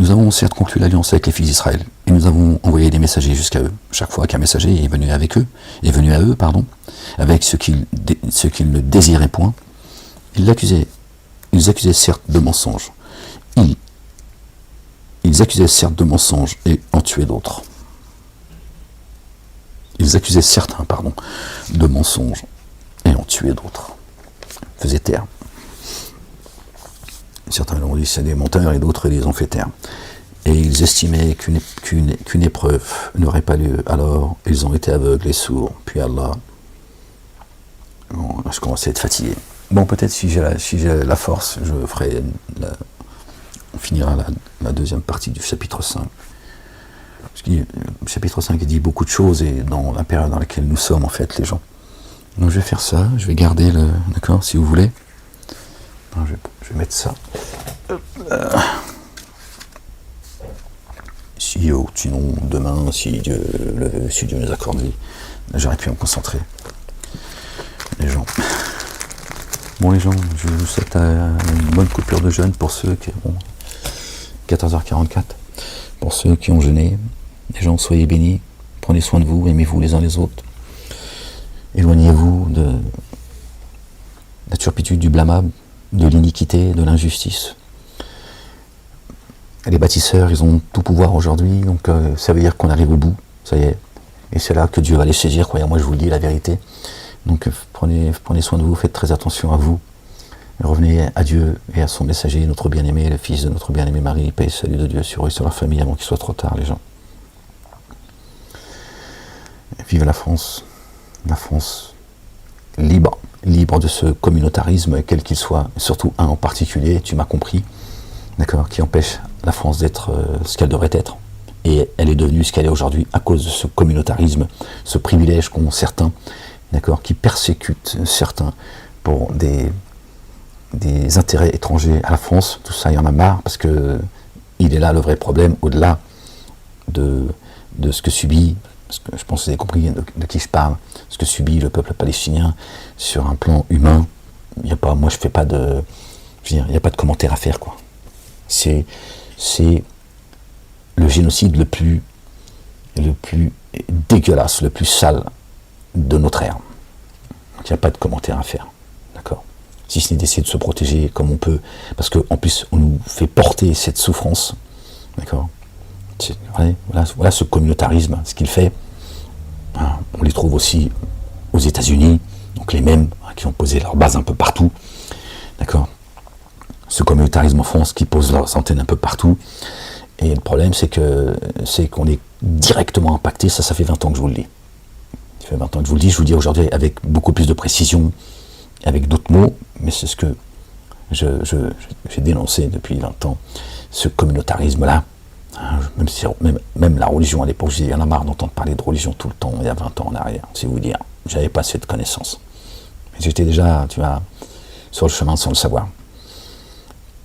Speaker 1: Nous avons certes conclu l'alliance avec les fils d'Israël et nous avons envoyé des messagers jusqu'à eux. Chaque fois qu'un messager est venu à eux, avec ce qu'ils ne désiraient point, ils accusaient certes de mensonges. Ils accusaient certes de mensonges et en tuaient d'autres. Ils accusaient certains, de mensonges et en tuaient d'autres. Faisaient taire. Certains l'ont dit c'est des menteurs et d'autres les ont fait taire. Et ils estimaient qu'une épreuve n'aurait pas lieu. Alors ils ont été aveugles et sourds. Puis Allah. Bon, là, je commence à être fatigué. Bon, peut-être si j'ai la force, on finira la deuxième partie du chapitre 5. Parce que le chapitre 5 dit beaucoup de choses et dans la période dans laquelle nous sommes, en fait, les gens. Donc je vais faire ça, je vais garder d'accord, si vous voulez. Non, je vais mettre ça. Sinon, demain, si Dieu nous accorde vie, j'aurais pu me concentrer. Les gens. Bon, les gens, je vous souhaite une bonne coupure de jeûne pour ceux qui ont 14h44. Pour ceux qui ont jeûné, les gens, soyez bénis, prenez soin de vous, aimez-vous les uns les autres. Éloignez-vous de la turpitude, du blâmable, de l'iniquité, de l'injustice. Les bâtisseurs, ils ont tout pouvoir aujourd'hui, donc ça veut dire qu'on arrive au bout, ça y est. Et c'est là que Dieu va les saisir, croyez-moi, je vous le dis, la vérité. Donc prenez soin de vous, faites très attention à vous. Revenez à Dieu et à son messager, notre bien-aimé, le fils de notre bien-aimé Marie, paix et salut de Dieu sur eux et sur leur famille avant qu'il soit trop tard, les gens. Vive la France libre de ce communautarisme, quel qu'il soit, surtout un en particulier, tu m'as compris, d'accord, qui empêche la France d'être ce qu'elle devrait être. Et elle est devenue ce qu'elle est aujourd'hui à cause de ce communautarisme, ce privilège qu'ont certains, d'accord, qui persécutent certains pour des intérêts étrangers à la France. Tout ça, il y en a marre, parce que il est là le vrai problème, au-delà de ce que subit, parce que je pense que vous avez compris de qui je parle, ce que subit le peuple palestinien sur un plan humain. Il n'y a pas, moi je fais pas de, je veux dire, il n'y a pas de commentaire à faire, quoi. C'est le génocide le plus dégueulasse, le plus sale de notre ère. Donc il n'y a pas de commentaire à faire, d'accord. Si ce n'est d'essayer de se protéger comme on peut, parce qu'en plus on nous fait porter cette souffrance, d'accord. Voilà ce communautarisme, ce qu'il fait. On les trouve aussi aux États-Unis, donc les mêmes qui ont posé leur base un peu partout, d'accord. ce communautarisme en France qui pose leurs antennes un peu partout. Et le problème, c'est qu'on est directement impacté. Ça fait 20 ans que je vous le dis. Ça fait 20 ans que je vous le dis. Je vous le dis aujourd'hui avec beaucoup plus de précision, avec d'autres mots, mais c'est ce que j'ai dénoncé depuis 20 ans, ce communautarisme-là. Même la religion à l'époque, j'ai en a marre d'entendre parler de religion tout le temps, il y a 20 ans en arrière, c'est vous dire. J'avais pas cette connaissance. Mais j'étais déjà, sur le chemin sans le savoir.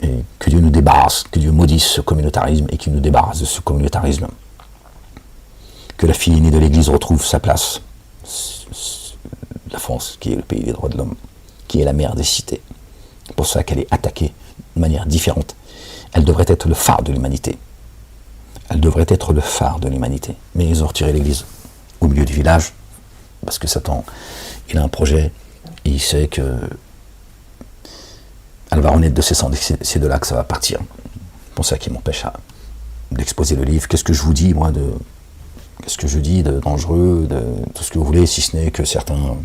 Speaker 1: Et que Dieu nous débarrasse, que Dieu maudisse ce communautarisme et qu'il nous débarrasse de ce communautarisme. Que la fille aînée de l'Église retrouve sa place. La France, qui est le pays des droits de l'homme, qui est la mère des cités. C'est pour ça qu'elle est attaquée de manière différente. Elle devrait être le phare de l'humanité. Elle devrait être le phare de l'humanité. Mais ils ont retiré l'Église au milieu du village, parce que Satan, il a un projet, et il sait que elle va renaître de ses cendres, c'est de là que ça va partir. C'est pour ça qu'il m'empêche d'exposer le livre. Qu'est-ce que je vous dis, moi, qu'est-ce que je dis de dangereux, de tout ce que vous voulez, si ce n'est que certains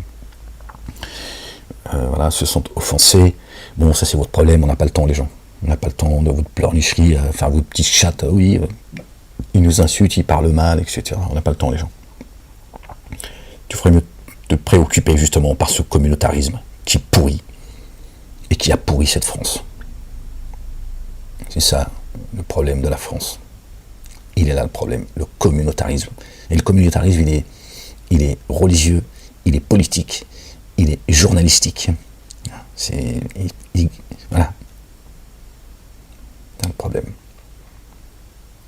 Speaker 1: se sont offensés. Bon, ça c'est votre problème, on n'a pas le temps, les gens. On n'a pas le temps de votre pleurnicherie, faire votre petite chatte, oui, ils nous insultent, ils parlent mal, etc. On n'a pas le temps, les gens. Tu ferais mieux de te préoccuper justement par ce communautarisme qui pourrit et qui a pourri cette France. C'est ça le problème de la France. Il est là le problème, le communautarisme. Et le communautarisme, il est religieux, il est politique, il est journalistique. Voilà. C'est le problème.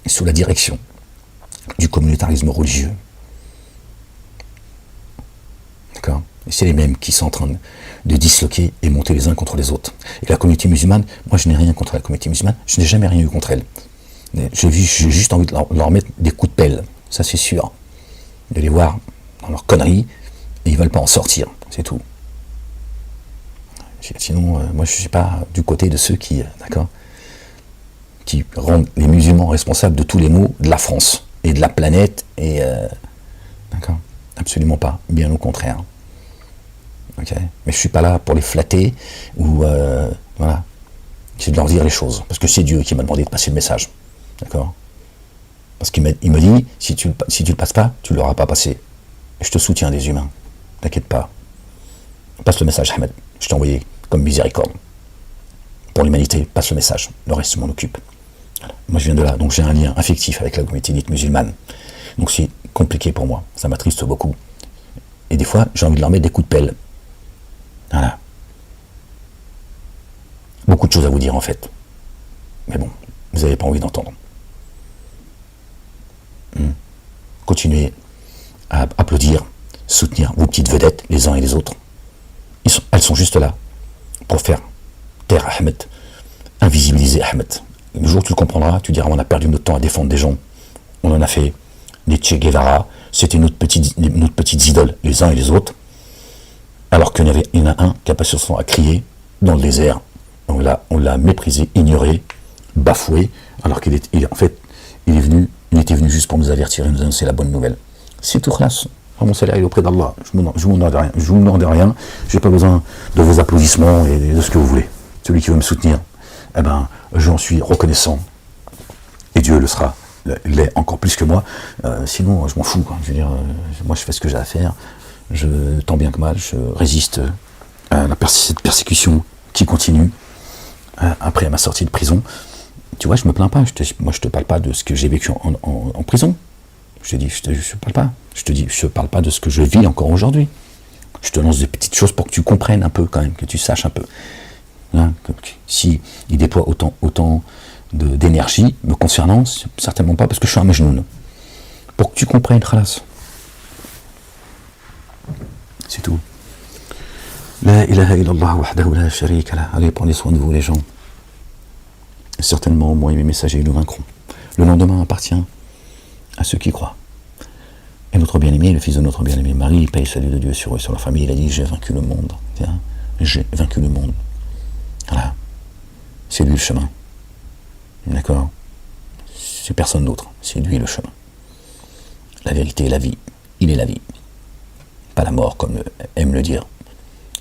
Speaker 1: Et sous la direction du communautarisme religieux. D'accord ? Et c'est les mêmes qui sont en train de disloquer et monter les uns contre les autres. Et la communauté musulmane, moi je n'ai rien contre la communauté musulmane, je n'ai jamais rien eu contre elle. J'ai juste envie de leur mettre des coups de pelle, ça c'est sûr. De les voir dans leurs conneries, et ils ne veulent pas en sortir, c'est tout. Sinon, moi je ne suis pas du côté de ceux qui rendent les musulmans responsables de tous les maux de la France et de la planète, et d'accord ? Absolument pas, bien au contraire. Okay. Mais je suis pas là pour les flatter ou voilà. C'est de leur dire les choses, parce que c'est Dieu qui m'a demandé de passer le message, d'accord ? Parce qu'il me dit si tu le passes pas, tu l'auras pas passé. Et je te soutiens des humains, t'inquiète pas. Passe le message, Ahmed. Je t'ai envoyé comme miséricorde pour l'humanité. Passe le message. Le reste, je m'en occupe. Voilà. Moi, je viens de là, donc j'ai un lien affectif avec la communauté dite musulmane. Donc c'est compliqué pour moi, ça m'attriste beaucoup. Et des fois, j'ai envie de leur mettre des coups de pelle. Voilà. Beaucoup de choses à vous dire en fait. Mais bon, vous n'avez pas envie d'entendre. Continuez à applaudir, soutenir vos petites vedettes, les uns et les autres. Elles sont juste là pour faire taire Ahmed, invisibiliser Ahmed. Le jour où tu le comprendras, tu diras on a perdu notre temps à défendre des gens. On en a fait des Che Guevara, c'était notre petites idoles, les uns et les autres. Alors qu'il y en a un qui a passé son temps à crier dans le désert. On l'a méprisé, ignoré, bafoué, alors qu'il était venu juste pour nous avertir et nous annoncer la bonne nouvelle. C'est tout classe. Mon salaire est auprès d'Allah. Je ne vous demande rien. Je n'ai pas besoin de vos applaudissements et de ce que vous voulez. Celui qui veut me soutenir, j'en suis reconnaissant. Et Dieu le sera. Il l'est encore plus que moi. Sinon, je m'en fous. Quoi. Je veux dire, moi, je fais ce que j'ai à faire. Tant bien que mal, je résiste à cette persécution qui continue après ma sortie de prison. Tu vois, je me plains pas. Moi, je te parle pas de ce que j'ai vécu en prison. Je te dis, je parle pas. Je te dis, je parle pas de ce que je vis encore aujourd'hui. Je te lance des petites choses pour que tu comprennes un peu quand même, que tu saches un peu. Hein, si il déploie autant d'énergie me concernant, c'est certainement pas parce que je suis un majnoun. Pour que tu comprennes, khalas. C'est tout. La ilaha illallah wahdahu la sharika lah. Allez, prenez soin de vous les gens. Certainement, moi et mes messagers nous vaincrons. Le lendemain appartient à ceux qui croient. Et notre bien-aimé, le fils de notre bien-aimé Marie, paye salut de Dieu sur eux, sur leur famille, il a dit, j'ai vaincu le monde. Tiens, j'ai vaincu le monde. Voilà. C'est lui le chemin. D'accord ? C'est personne d'autre. C'est lui le chemin. La vérité est la vie. Il est la vie. Pas la mort, comme aime le dire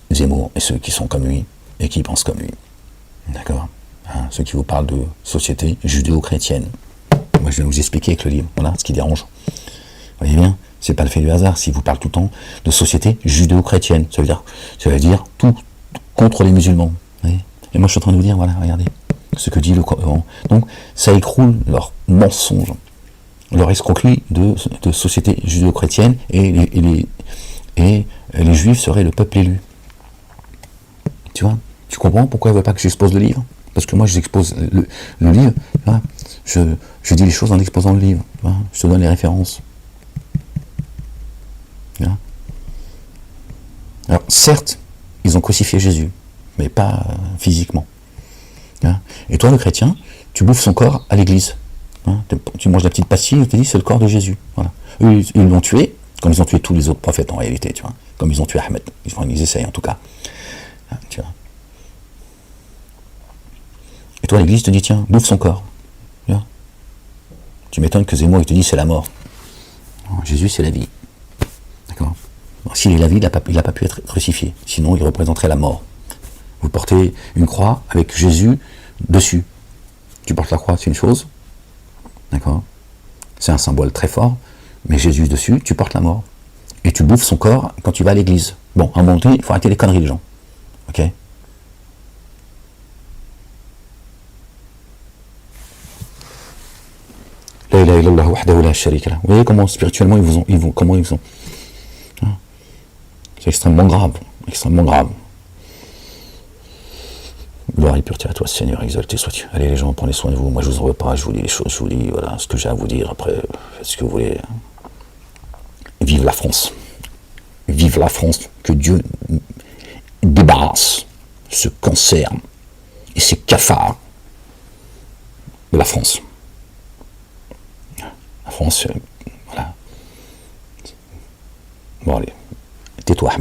Speaker 1: Zemmour et ceux qui sont comme lui et qui pensent comme lui. D'accord ? Hein, ceux qui vous parlent de société judéo-chrétienne. Moi, je vais vous expliquer avec le livre. Voilà ce qui dérange. Vous voyez bien, c'est pas le fait du hasard. S'ils vous parlent tout le temps de société judéo-chrétienne, ça veut dire tout contre les musulmans. Et moi, je suis en train de vous dire, voilà, regardez, ce que dit le Coran. Donc, ça écroule leur mensonge, leur escroquerie de société judéo-chrétienne, et les juifs seraient le peuple élu. Tu vois, tu comprends pourquoi ils ne veulent pas que j'expose le livre? Parce que moi, j'expose le livre, hein, je dis les choses en exposant le livre, hein, je te donne les références. Hein. Alors, certes, ils ont crucifié Jésus, mais pas physiquement. Hein. Et toi, le chrétien, tu bouffes son corps à l'église. Hein. Tu manges la petite pastille, et tu te dis c'est le corps de Jésus. Voilà. Eux, ils l'ont tué, comme ils ont tué tous les autres prophètes en réalité, tu vois. Comme ils ont tué Ahmed. Ils essayent en tout cas. Hein, tu vois. Et toi, l'église te dit tiens, bouffe son corps. Tu vois. Tu m'étonnes que Zemmour il te dit c'est la mort. Non, Jésus, c'est la vie. D'accord. S'il est la vie, il n'a pas pu être crucifié. Sinon, il représenterait la mort. Vous portez une croix avec Jésus dessus. Tu portes la croix, c'est une chose. D'accord. C'est un symbole très fort. Mais Jésus dessus, tu portes la mort. Et tu bouffes son corps quand tu vas à l'église. Bon, à un moment donné, il faut arrêter les conneries, les gens. Ok. La ilaha illallah wahdahu la sharika lah. Vous voyez comment spirituellement comment ils ont. C'est extrêmement grave. Extrêmement grave. Gloire et pureté à toi, Seigneur, exalté sois-tu. Allez les gens, prenez soin de vous. Moi je vous en veux pas, je vous dis les choses, je vous dis voilà ce que j'ai à vous dire. Après, faites ce que vous voulez. Vive la France. Vive la France. Que Dieu débarrasse ce cancer et ces cafards de la France. La France, voilà. Bon allez, tais-toi Ahmed.